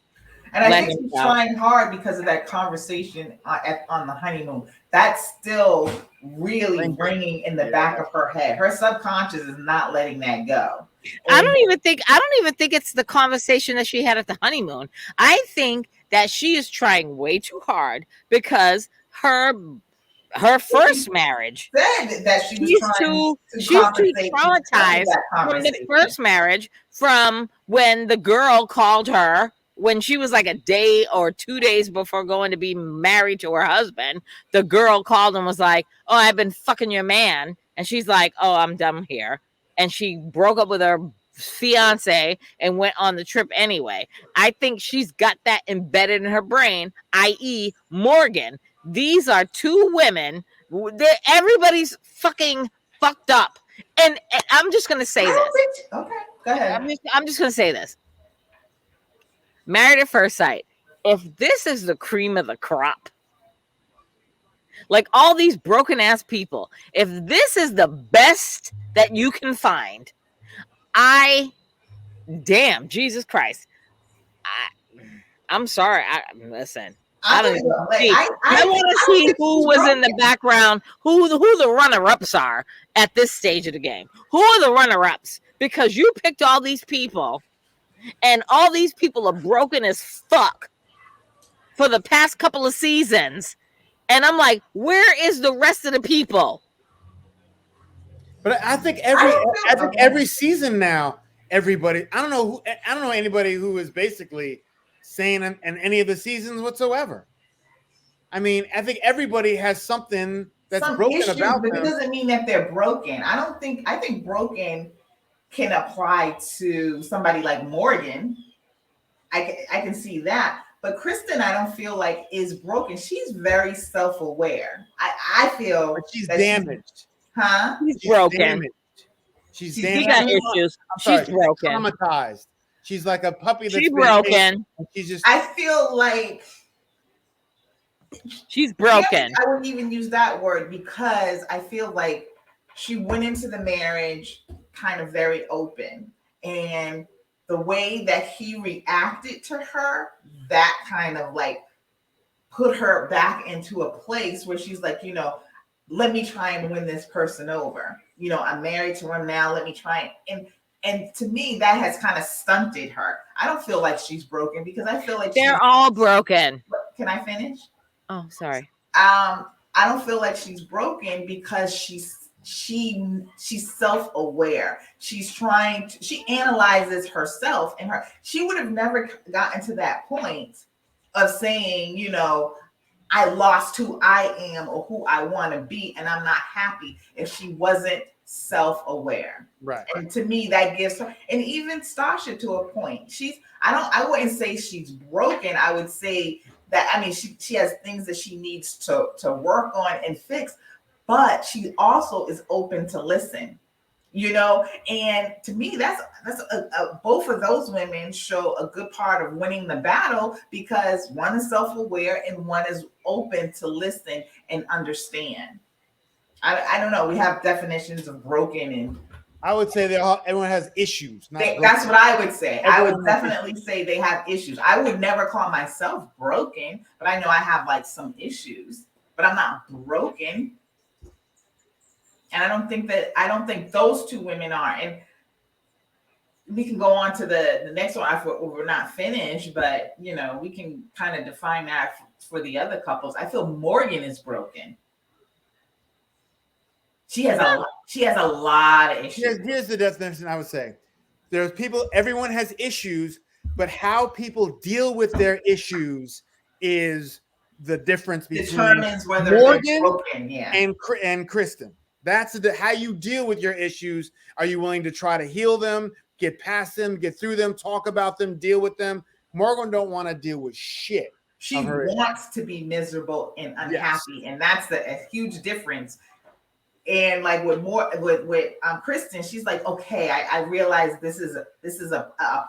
And I think she's trying hard because of that conversation on the honeymoon. That's still really ringing in the back of her head. Her subconscious is not letting that go. I don't even think it's the conversation that she had at the honeymoon. I think that she is trying way too hard because her first marriage said that she's too traumatized from the first marriage, from when the girl called her when she was like a day or 2 days before going to be married to her husband. The girl called and was like, "Oh, I've been fucking your man," and she's like, "Oh, I'm done here," and she broke up with her fiance and went on the trip anyway. I think she's got that embedded in her brain, i.e. Morgan. These are two women. Everybody's fucking fucked up. And I'm just going to say this. Okay, go ahead. I'm just going to say this. Married at First Sight. If this is the cream of the crop, like all these broken ass people, if this is the best that you can find, damn, Jesus Christ. I'm sorry. Listen. I want to see who was in the background, who the runner-ups are at this stage of the game. Who are the runner-ups? Because you picked all these people, and all these people are broken as fuck for the past couple of seasons. And I'm like, where is the rest of the people? But I think every season now, everybody. I don't know anybody who is basically saying in any of the seasons whatsoever. I mean, I think everybody has something that's broken about them. But it doesn't mean that they're broken. I think broken can apply to somebody like Morgan. I can see that. But Kristen, I don't feel like is broken. She's very self-aware. I feel but she's damaged. She's broken. Damaged. She's damaged. She got issues. She's broken. Traumatized. She's like a puppy that's broken. She's just. I feel like she's broken. I wouldn't even use that word because I feel like she went into the marriage kind of very open, and the way that he reacted to her, that kind of like put her back into a place where she's like, let me try and win this person over. You know, I'm married to him now. Let me try and to me, that has kind of stunted her. I don't feel like she's broken because I feel like they're all broken. Can I finish? Oh, sorry. I don't feel like she's broken because she's self-aware. She's trying to, she analyzes herself, and she would have never gotten to that point of saying, you know, I lost who I am or who I want to be, and I'm not happy, if she wasn't self-aware. Right. And to me, that gives her, and even Stasha to a point. I wouldn't say she's broken. I would say that, I mean, she has things that she needs to work on and fix, but she also is open to listen. You know, and to me, that's both of those women show a good part of winning the battle, because one is self-aware and one is open to listen and understand. I don't know. We have definitions of broken, and I would say everyone has issues. That's what I would say. I would definitely say they have issues. I would never call myself broken, but I know I have like some issues, but I'm not broken. And I don't think those two women are. And we can go on to the next one. We're not finished, but you know, we can kind of define that for the other couples. I feel Morgan is broken. She has a lot of issues. Here's the definition I would say. There's people, everyone has issues, but how people deal with their issues is the difference between determines whether Morgan they're broken, yeah, and Kristen. That's how you deal with your issues. Are you willing to try to heal them, get past them, get through them, talk about them, deal with them? Morgan don't want to deal with shit. She wants to be miserable and unhappy, and that's a huge difference. And like with Kristen, she's like, okay, I realize this is a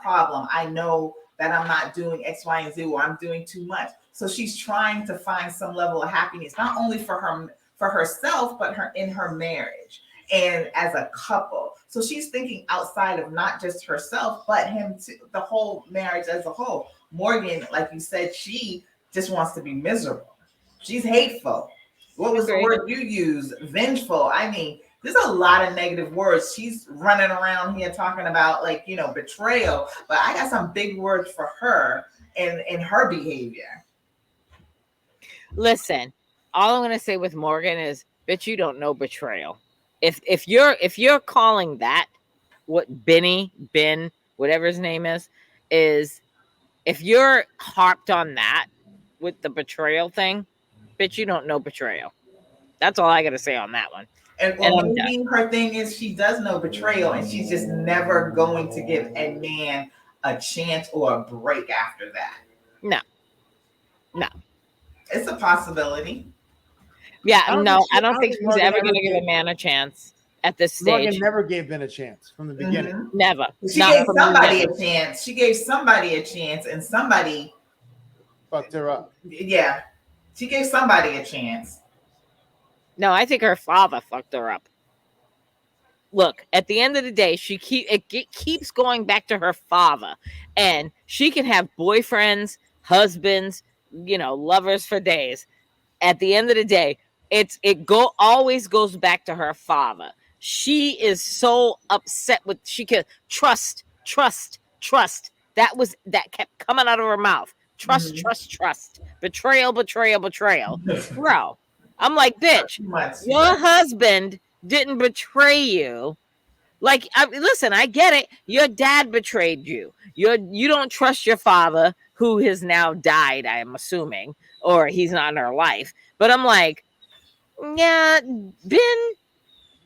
problem. I know that I'm not doing X, Y, and Z, or I'm doing too much. So she's trying to find some level of happiness, not only for herself, but in her marriage and as a couple. So she's thinking outside of not just herself, but him too, the whole marriage as a whole. Morgan, like you said, she just wants to be miserable. She's hateful. What was the word you used? Vengeful. I mean, there's a lot of negative words. She's running around here talking about, like, you know, betrayal. But I got some big words for her and her behavior. Listen, all I'm gonna say with Morgan is, bitch, you don't know betrayal. If you're calling that what Ben, whatever his name is, if you're harped on that with the betrayal thing, bitch, you don't know betrayal. That's all I got to say on that one. And maybe her thing is she does know betrayal, and she's just never going to give a man a chance or a break after that. No. It's a possibility. Yeah, I don't think she's ever going to give a man a chance at this stage. Morgan never gave Ben a chance from the beginning. Mm-hmm. Never. She gave somebody a chance. She gave somebody a chance, and somebody fucked her up. Yeah, she gave somebody a chance. No, I think her father fucked her up. Look, at the end of the day, it keeps going back to her father, and she can have boyfriends, husbands, you know, lovers for days. At the end of the day, always goes back to her father. She is so upset with, she could trust. That kept coming out of her mouth. Trust. Betrayal. Bro, I'm like, bitch, your husband didn't betray you. Like, listen, I get it. Your dad betrayed you. You don't trust your father, who has now died, I am assuming, or he's not in her life. But I'm like, yeah, Ben,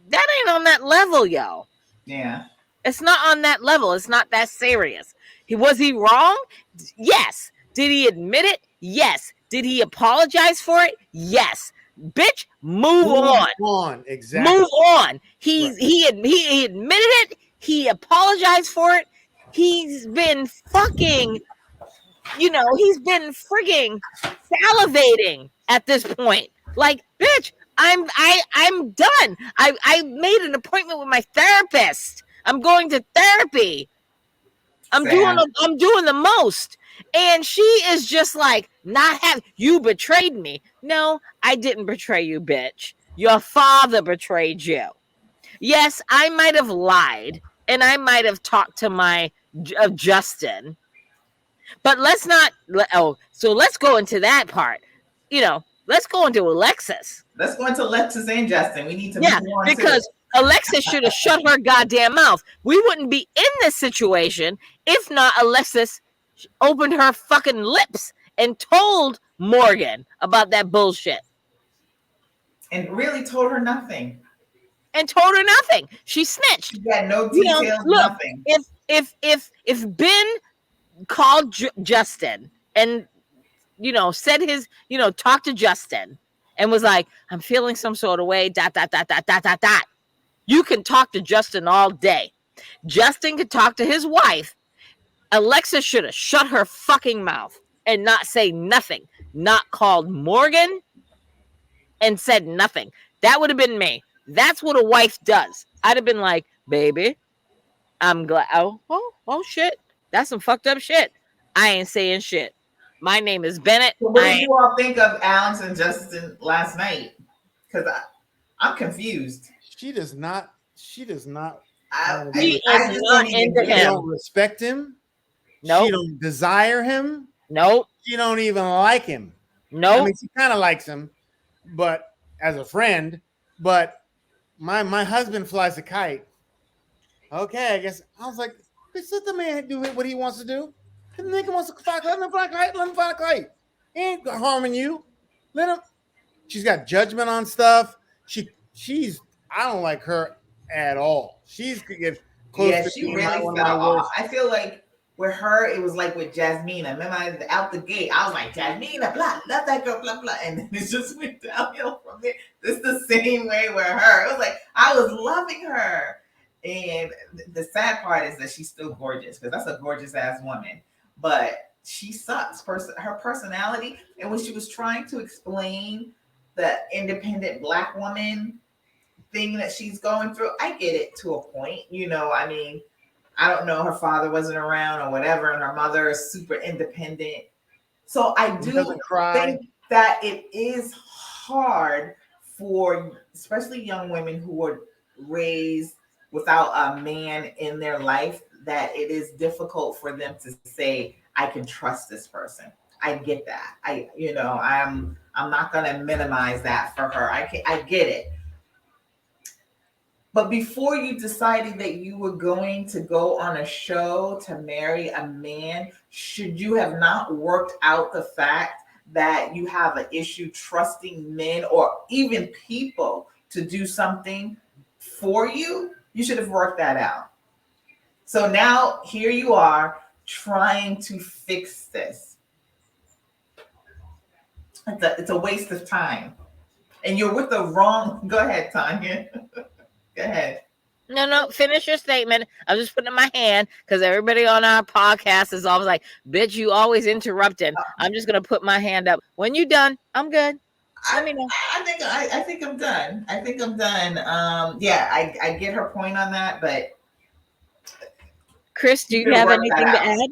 that ain't on that level, yo. Yeah. It's not on that level. It's not that serious. Was he wrong? Yes. Did he admit it? Yes. Did he apologize for it? Yes. Bitch, move on. Exactly. Move on. He admitted it. He apologized for it. He's been fucking, he's been frigging salivating at this point. Like, bitch, I'm done. I made an appointment with my therapist. I'm going to therapy. I'm doing the most. And she is just like, you betrayed me. No, I didn't betray you, bitch. Your father betrayed you. Yes, I might have lied and I might have talked to my Justin, but let's not. So let's go into that part. Let's go into Alexis. Let's go into Alexis and Justin. We need to move on because Alexis should have shut her goddamn mouth. We wouldn't be in this situation if not Alexis opened her fucking lips and told Morgan about that bullshit. And really told her nothing. She snitched. She had no details, nothing. If Ben called Justin and said his, talked to Justin and was like, I'm feeling some sort of way, ... You can talk to Justin all day. Justin could talk to his wife. Alexa should have shut her fucking mouth and not say nothing. Not called Morgan and said nothing. That would have been me. That's what a wife does. I'd have been like, baby, I'm glad. Oh, shit. That's some fucked up shit. I ain't saying shit. My name is Bennett. So what did you all think of Alex and Justin last night? Because I'm confused. She does not. She don't respect him. Nope. She don't desire him. Nope. She don't even like him. Nope. I mean, she kind of likes him, but as a friend. But my husband flies a kite. Okay, I guess I was like, just let the man do what he wants to do. The nigga wants to fly a kite. Let him fly a kite. Let him fly a kite. He ain't harming you. Let him. She's got judgment on stuff. She's. I don't like her at all. She's get close. Yeah, she really fell off. I feel like with her, it was like with Jasmina. Remember, out the gate, I was like, Jasmina, blah, love that girl, blah, blah. And then it just went downhill from there. It's the same way with her. It was like, I was loving her. And the sad part is that she's still gorgeous, because that's a gorgeous ass woman. But she sucks. Her personality. And when she was trying to explain the independent Black woman thing that she's going through, I get it to a point. I mean, I don't know, her father wasn't around or whatever, and her mother is super independent. So I do think that it is hard for especially young women who were raised without a man in their life, that it is difficult for them to say, I can trust this person. I get that. I'm not going to minimize that for her. I get it. But before you decided that you were going to go on a show to marry a man, should you have not worked out the fact that you have an issue trusting men or even people to do something for you? You should have worked that out. So now here you are trying to fix this. It's a waste of time. And you're with the wrong... Go ahead, Tanya. Go ahead. No, finish your statement. I'm just putting my hand because everybody on our podcast is always like, bitch, you always interrupting. I'm just going to put my hand up. When you're done, I'm good. Let me know. I think I'm done. Yeah, I get her point on that, but Chris, do you have anything to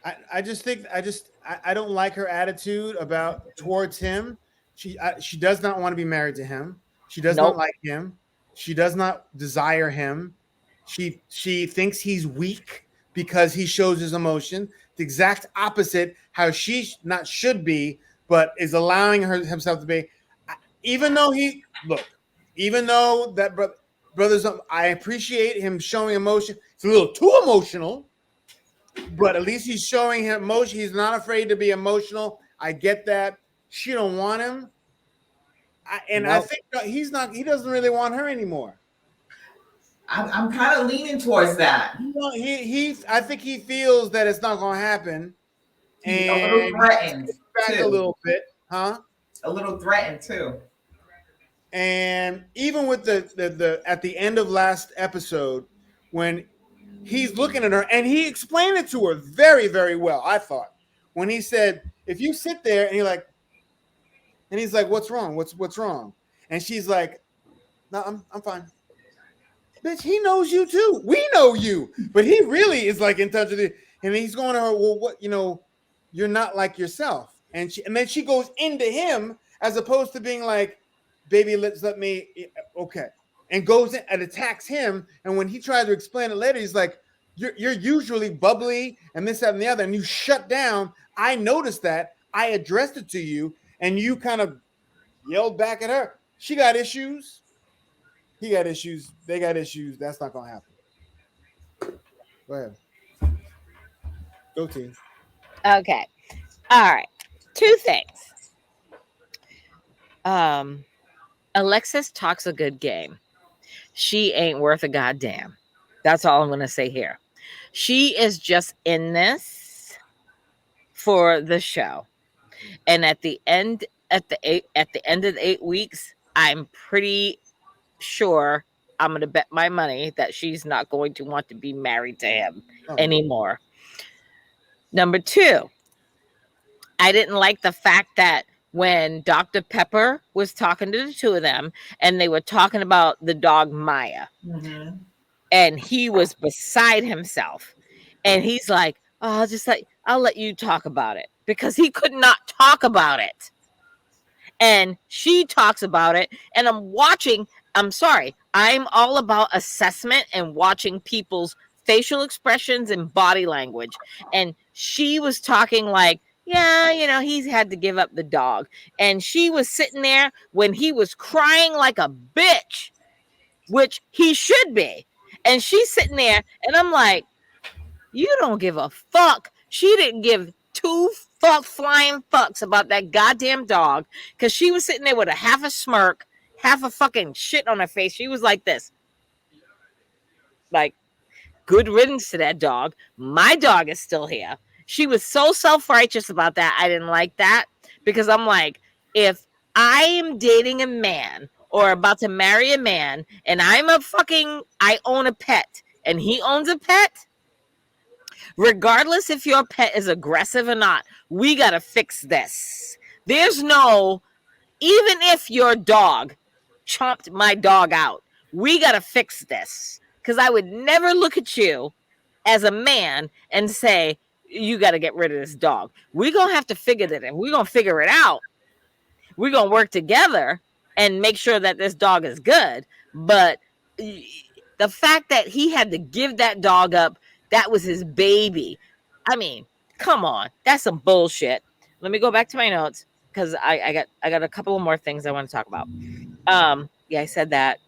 add? I just think I don't like her attitude towards him. She does not want to be married to him. She does not like him. She does not desire him. She thinks he's weak because he shows his emotion. The exact opposite how she not should be, but is allowing himself to be. Even though that brothers, I appreciate him showing emotion. It's a little too emotional, but at least he's showing him emotion. He's not afraid to be emotional. I get that. She don't want him. I think he doesn't really want her anymore. I'm kind of leaning towards that. I think he feels that it's not going to happen. He's a little threatened. Back a little bit, huh? A little threatened too. And even with the at the end of last episode, when he's looking at her and he explained it to her very, very well, I thought, when he said, if you sit there and he's like, what's wrong? What's wrong? And she's like, no, I'm fine. Bitch, he knows you too. We know you. But he really is like in touch with you. And he's going to her, well, what, you're not like yourself. And then she goes into him as opposed to being like, baby, let me, okay. And goes in and attacks him. And when he tries to explain it later, he's like, you're usually bubbly and this, that, and the other. And you shut down. I noticed that. I addressed it to you. And you kind of yelled back at her. She got issues. He got issues. They got issues. That's not going to happen. Go ahead. Go team. Okay. All right. 2 things. Alexis talks a good game. She ain't worth a goddamn. That's all I'm going to say here. She is just in this for the show. And at the end of the 8 weeks, I'm pretty sure I'm going to bet my money that she's not going to want to be married to him anymore. Number 2, I didn't like the fact that when Dr. Pepper was talking to the 2 of them and they were talking about the dog Maya, and he was beside himself, and he's like, oh, I'll let you talk about it, because he could not talk about it. And she talks about it, and I'm sorry, I'm all about assessment and watching people's facial expressions and body language. And she was talking like, yeah, he's had to give up the dog. And she was sitting there when he was crying like a bitch, which he should be. And she's sitting there, and I'm like, you don't give a fuck. She didn't give 2 flying fucks about that goddamn dog, because she was sitting there with a half a smirk, half a fucking shit on her face. She was like this. Like, good riddance to that dog. My dog is still here. She was so self-righteous about that. I didn't like that, because I'm like, if I am dating a man or about to marry a man and I own a pet and he owns a pet, regardless if your pet is aggressive or not, we got to fix this. There's no, even if your dog chomped my dog out, we got to fix this. Because I would never look at you as a man and say, you got to get rid of this dog. We're going to have to figure that in. We're going to figure it out. We're going to work together and make sure that this dog is good. But the fact that he had to give that dog up, that was his baby. I mean, come on. That's some bullshit. Let me go back to my notes, because I got a couple of more things I want to talk about. Yeah, I said that.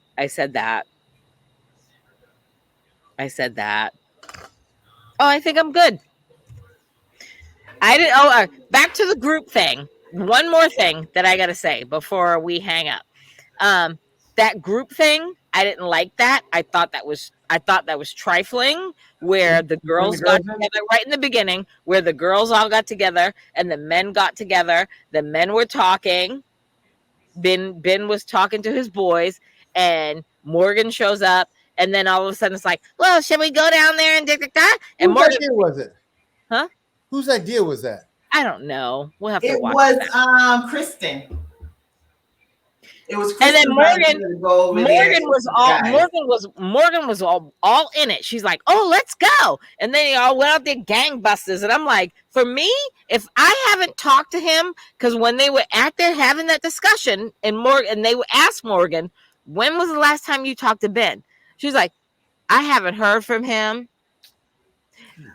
Oh, I think I'm good. Back to the group thing. One more thing that I got to say before we hang up. That group thing, I didn't like that. I thought that was trifling, where the girls got together right in the beginning, where the girls all got together and the men got together. The men were talking. Ben was talking to his boys, and Morgan shows up, and then all of a sudden it's like, well, should we go down there and da-da-da? And Whose Morgan, idea was it? Huh? Whose idea was that? I don't know. We'll have to watch. It was Kristen. It was Kristen. And then Morgan was all in it. She's like, "Oh, let's go!" And then they all went out there gangbusters. And I'm like, for me, if I haven't talked to him, because when they were out there having that discussion, and they would ask Morgan, "When was the last time you talked to Ben?" She's like, "I haven't heard from him."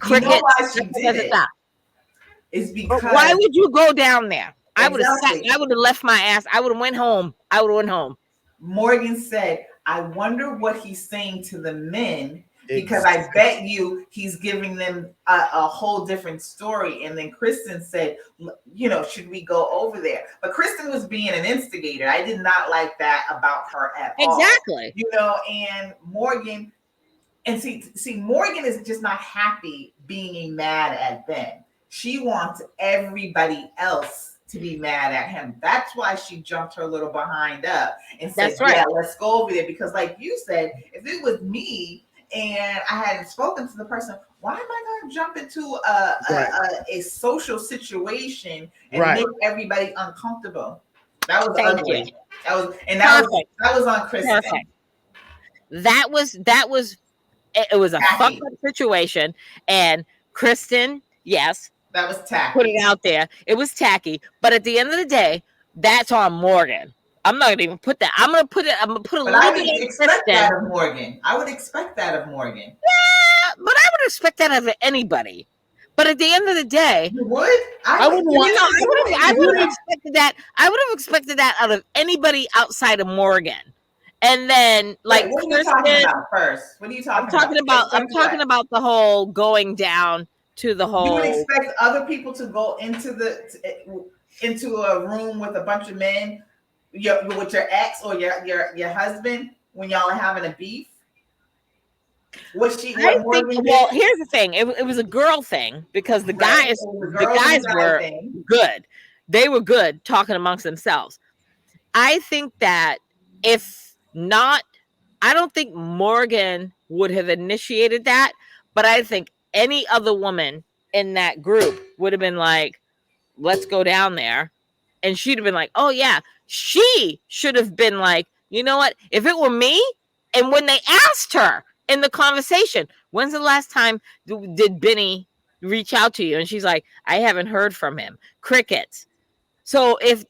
You know why she did it? It's because, why would you go down there? I would have left my ass. I would have went home. Morgan said, I wonder what he's saying to the men, because I bet you he's giving them a whole different story. And then Kristen said, should we go over there? But Kristen was being an instigator. I did not like that about her at all. Exactly. And Morgan, and see, Morgan is just not happy being mad at Ben. She wants everybody else to be mad at him. That's why she jumped her little behind up and said, yeah, let's go over there. Because like you said, if it was me and I hadn't spoken to the person, why am I going to jump into a social situation and make everybody uncomfortable? That was ugly. That was on Kristen. Perfect. It was a fucked up situation. And Kristen, yes, that was tacky. Put it out there. It was tacky. But at the end of the day, that's on Morgan. I'm not gonna even put that. I'm gonna put a But little I bit would of expect Kristen. that of Morgan. I would expect that of Morgan. Yeah, but I would expect that of anybody. But at the end of the day, You would? I wouldn't want. I would have expected that. I would have expected that out of anybody outside of Morgan. And then, like, wait, what are you talking about first? What are you talking about? I'm talking about the whole going down to the whole. You would expect other people to go into a room with a bunch of men, with your ex or your husband when y'all are having a beef. Well, here's the thing. It was a girl thing because the guys were good. They were good talking amongst themselves. I think that if not, I don't think Morgan would have initiated that, but I think any other woman in that group would have been like, let's go down there. And she'd have been like, oh yeah, she should have been like, you know what? If it were me, and when they asked her in the conversation, when's the last time did Benny reach out to you? And she's like, I haven't heard from him. Crickets. So if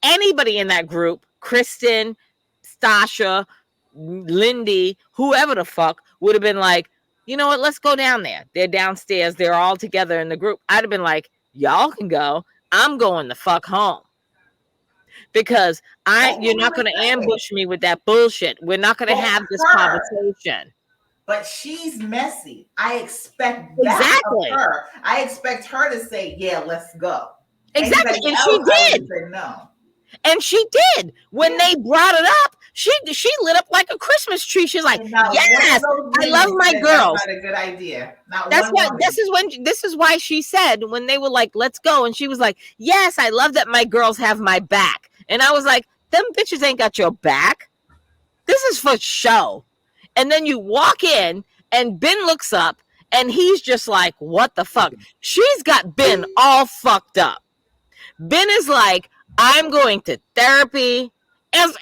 anybody in that group, Kristen, Stasha, Lindy, whoever the fuck, would have been like, you know what, let's go down there. They're downstairs. They're all together in the group. I'd have been like, y'all can go. I'm going the fuck home. Because you're not going to ambush me with that bullshit. We're not going to have this conversation. But she's messy. I expect that of her. I expect her to say, yeah, let's go. Exactly. And she did. No. And she did. When they brought it up, she lit up like a Christmas tree. She's like, yes, I love my girls. That's not a good idea. This is why she said when they were like, let's go. And she was like, yes, I love that my girls have my back. And I was like, them bitches ain't got your back. This is for show. And then you walk in and Ben looks up and he's just like, what the fuck? She's got Ben all fucked up. Ben is like, I'm going to therapy as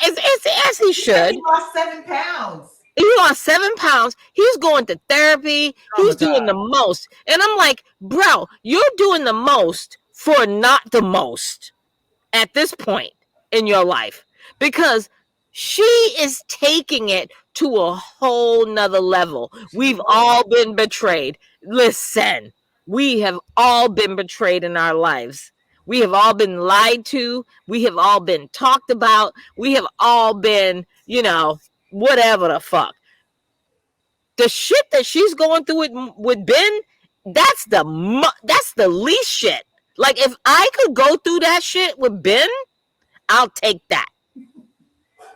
he should. He lost 7 pounds. He lost 7 pounds. He's going to therapy. He's doing the most. And I'm like, bro, you're doing the most for not the most at this point in your life. Because she is taking it to a whole nother level. We've all been betrayed. Listen, we have all been betrayed in our lives. We have all been lied to. We have all been talked about. We have all been, whatever the fuck. The shit that she's going through with Ben, that's the least shit. Like, if I could go through that shit with Ben, I'll take that.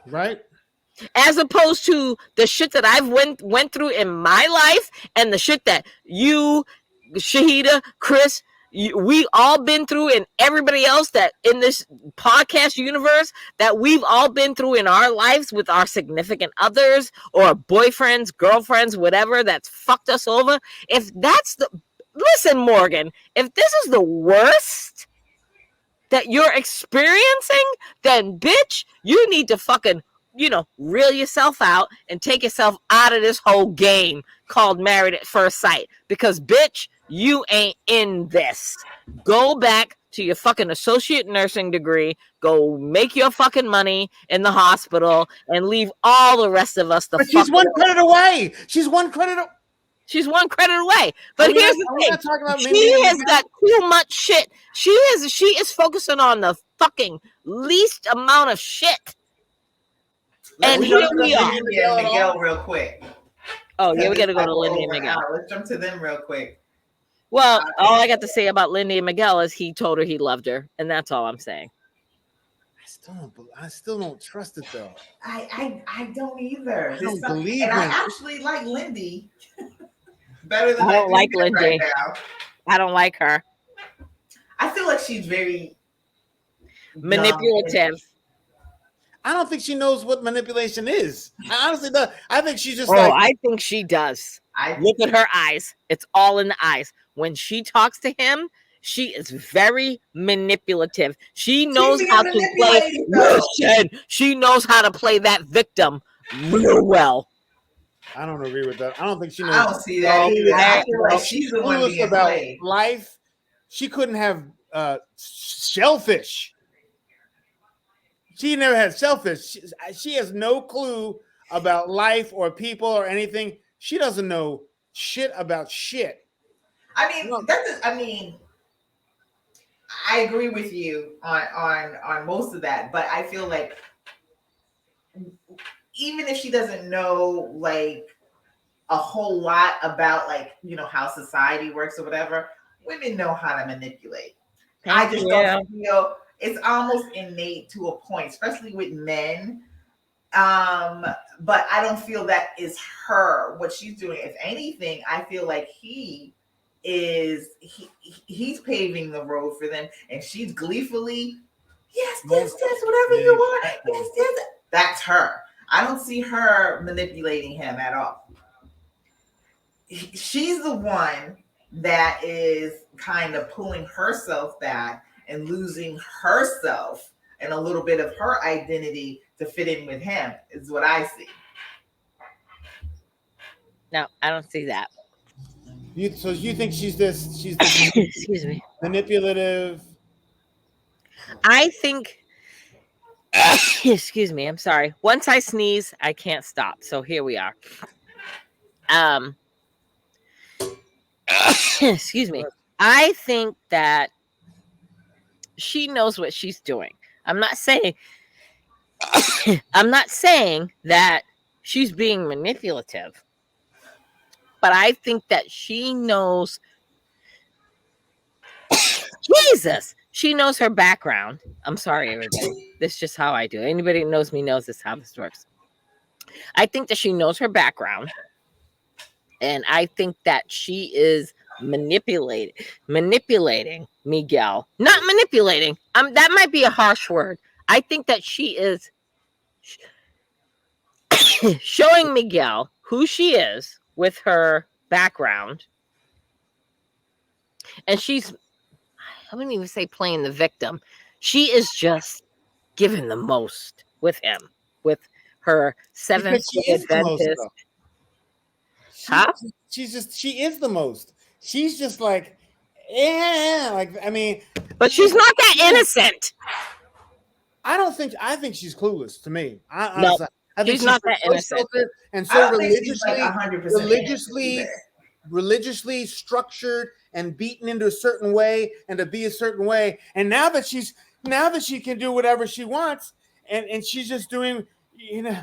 Right. As opposed to the shit that I've went through in my life and the shit that you, Shahida, Chris, we all been through, and everybody else that in this podcast universe that we've all been through in our lives with our significant others or boyfriends, girlfriends, whatever, that's fucked us over. Listen, Morgan, if this is the worst that you're experiencing, then bitch, you need to fucking, reel yourself out and take yourself out of this whole game called Married at First Sight. Because bitch, you ain't in this. Go back to your fucking associate nursing degree. Go make your fucking money in the hospital and leave all the rest of us the fuck. She's one credit away. She's one credit away. But here's the thing. She has got too much shit. She is focusing on the fucking least amount of shit. And here we are. Lindy and Miguel real quick. Oh, yeah, we got to go to Lindy and Miguel. Let's jump to them real quick. Well, all I got to say about Lindy and Miguel is he told her he loved her, and that's all I'm saying. I still don't trust it though. I don't either. I don't believe it. I actually like Lindy better than I don't like Lindy. Right now. I don't like her. I feel like she's very manipulative. I don't think she knows what manipulation is. I honestly don't. I think she's just I think she does. Look at her eyes. It's all in the eyes. When she talks to him, she is very manipulative. She knows how to play. Listen, she knows how to play that victim real well. I don't agree with that. I don't think she knows. I don't see that either. I feel like she's the one being about played. Life. She couldn't have shellfish. She never had selfish. She has no clue about life or people or anything. She doesn't know shit about shit. I mean, I agree with you on most of that, but I feel like even if she doesn't know like a whole lot about like, you know, how society works or whatever, women know how to manipulate. I just don't feel it's almost innate to a point, especially with men. But I don't feel that is her, what she's doing. If anything, I feel like he's paving the road for them, and she's gleefully, yes, whatever you want, yes. That's her. I don't see her manipulating him at all. She's the one that is kind of pulling herself back and losing herself and a little bit of her identity to fit in with him, is what I see. No, I don't see that. So you think she's this excuse me, manipulative? I think excuse me, I'm sorry. Once I sneeze, I can't stop. So here we are. Excuse me. I think that she knows what she's doing. I'm not saying that she's being manipulative, but I think that she knows Jesus. She knows her background. I'm sorry, everybody. This is just how I do it. Anybody who knows me knows this how this works. I think that she knows her background. And I think that she is manipulating Miguel. Not manipulating. That might be a harsh word. I think that she is showing Miguel who she is with her background. And she's, I wouldn't even say playing the victim. She is just giving the most with him, with her seventh Adventist. She is the most. She's just like, yeah, like, I mean, but she's not that innocent. I think she's clueless to me. Honestly, I think she's not that innocent. And so religiously structured and beaten into a certain way and to be a certain way. And now that she can do whatever she wants, and she's just doing, you know,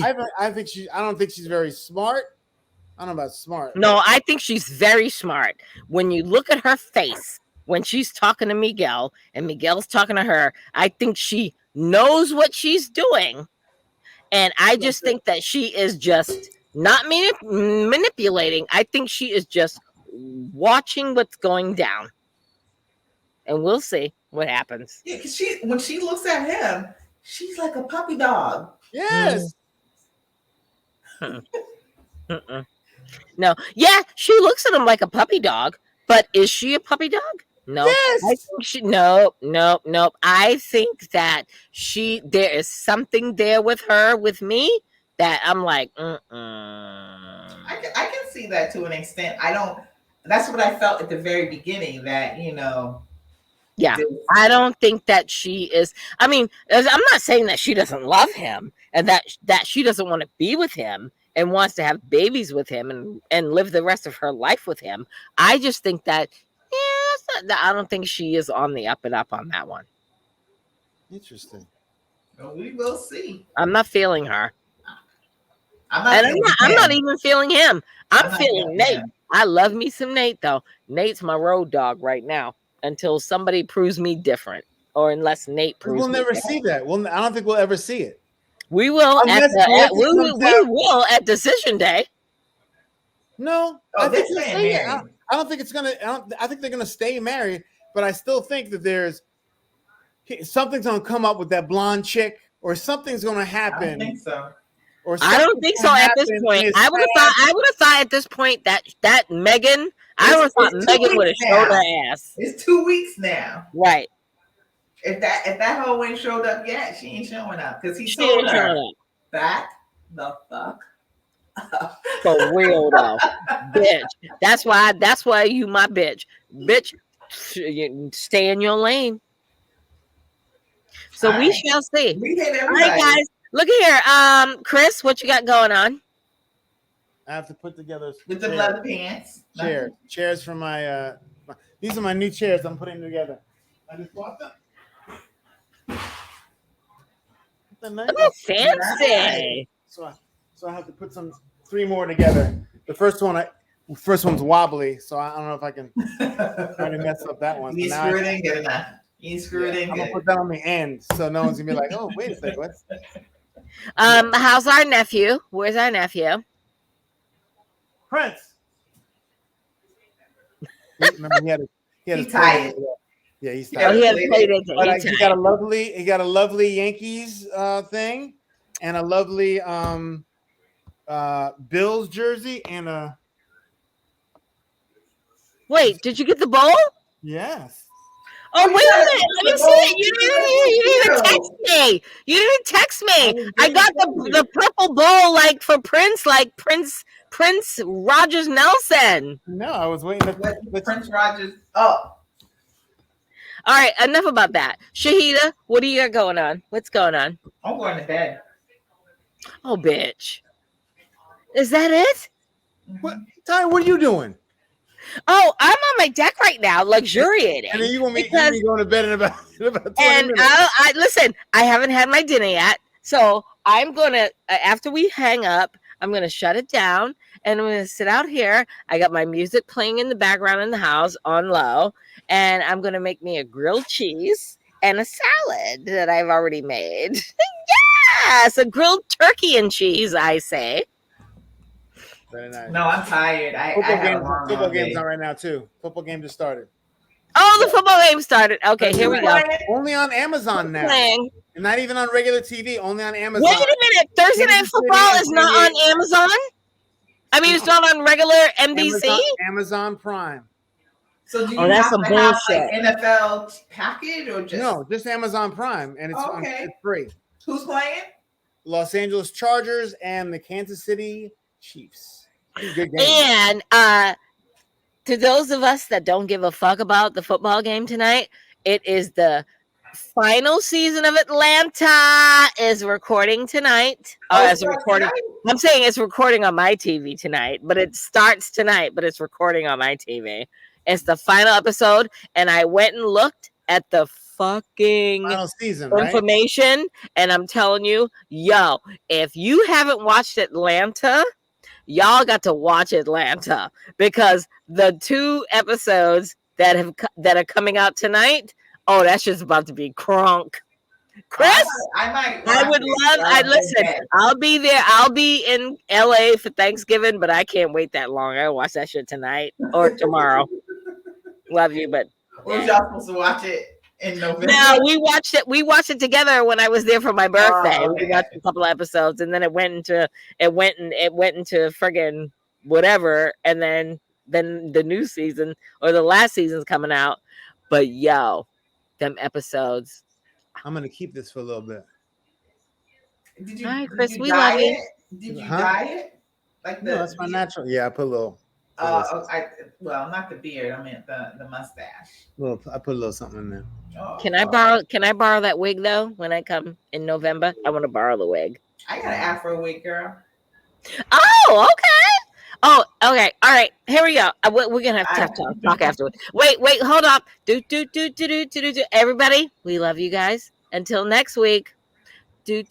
I don't think she's very smart. I don't know about smart. No, I think she's very smart. When you look at her face, when she's talking to Miguel and Miguel's talking to her, I think she knows what she's doing. And I just think that she is just not manipulating. I think she is just watching what's going down. And we'll see what happens. Yeah, because when she looks at him, she's like a puppy dog. Yes. No. Yeah, she looks at him like a puppy dog, but is she a puppy dog? No. Yes. I think nope. I think that there is something there with her, with me, that I'm like, I can see that to an extent. That's what I felt at the very beginning, that, you know. Yeah, I don't think that she is. I mean, I'm not saying that she doesn't love him and that she doesn't want to be with him and wants to have babies with him and live the rest of her life with him. I just think that, I don't think she is on the up and up on that one. Interesting. Well, we will see. I'm not feeling her. I'm not even feeling him. I'm feeling Nate. I love me some Nate, though. Nate's my road dog right now until somebody proves me different, or unless Nate proves we'll never see that. I don't think we'll ever see it. We will at Decision Day. No, I think I don't think it's gonna. I think they're gonna stay married, but I still think that something's gonna come up with that blonde chick, or something's gonna happen. I don't think so. I don't think so at this point. I would have thought at this point that Megan. I would have thought Megan would have showed her ass. It's 2 weeks now, right? If that hoe ain't showed up yet, she ain't showing up because he told her back the fuck up. For real though, bitch. That's why you my bitch. You stay in your lane. So we shall see. We hit everybody. All right, guys. Look here. Chris, what you got going on? I have to put together with the leather pants. Chairs for my these are my new chairs I'm putting together. I just bought them. Nice. Oh, fancy. So I have to put 3 more together. The first one's wobbly, so I don't know if I can already mess up that one. You screw it in good enough. You screw it in. I'm gonna put that on the end, so no one's gonna be like, "Oh, wait a second, what?" How's our nephew? Where's our nephew? Prince. Remember, he had he's tired. Yeah, he's tired. Oh, he had played it. He got a lovely Yankees thing, and a lovely Bills jersey, and a. Wait, did you get the bowl? Yes. Oh, wait a minute. Let me see it. You didn't even text me. You didn't text me. I got the purple bowl like for Prince, like Prince Rogers Nelson. No, I was waiting to Prince Rogers. Oh. All right, enough about that. Shahida, what do you got going on? What's going on? I'm going to bed. Oh, bitch. Is that it? What, Ty, what are you doing? Oh, I'm on my deck right now, luxuriating. And then you want me going to bed in about 20 and minutes. I listen, I haven't had my dinner yet. So I'm going to, after we hang up, I'm going to shut it down and I'm going to sit out here. I got my music playing in the background in the house on low. And I'm going to make me a grilled cheese and a salad that I've already made. Yes, a grilled turkey and cheese, I say. Very nice. No, I'm tired. Football game's on right now, too. Football game just started. Oh, the football game started. Okay, here we go. Only on Amazon now. And not even on regular TV, only on Amazon. Wait a minute. Thursday Night Football is not on Amazon? I mean, it's not on regular NBC? Amazon Prime. So do you have to have like NFL package or just? No, just Amazon Prime, and it's free. Who's playing? Los Angeles Chargers and the Kansas City Chiefs. Good game. And to those of us that don't give a fuck about the football game tonight, it is the final season of Atlanta is recording tonight. Recording. I'm saying it's recording on my TV tonight, but it starts tonight, but it's recording on my TV. It's the final episode, and I went and looked at the fucking final season information, right? And I'm telling you, yo, if you haven't watched Atlanta, y'all got to watch Atlanta, because the 2 episodes that are coming out tonight, oh, that's just about to be crunk. Chris, listen. I'll be there. I'll be in LA for Thanksgiving, but I can't wait that long. I watch that shit tonight or tomorrow. Love you, but was y'all supposed to watch it in November? No, we watched it. We watched it together when I was there for my birthday. Oh, okay. We watched a couple of episodes, and then it went into friggin' whatever, and then the new season or the last season's coming out. But yo, them episodes. I'm gonna keep this for a little bit. All right, Chris, we love you. Did you dye it? No, that's my natural. Yeah, I put a little. Not the beard. I meant the mustache. Well, I put a little something in there. Can I borrow that wig though when I come in November? I want to borrow the wig. I got an Afro wig, girl. Oh, okay. Oh, okay. All right. Here we go. We're gonna have to talk afterwards. Wait. Hold up. Do. Everybody, we love you guys. Until next week. Do.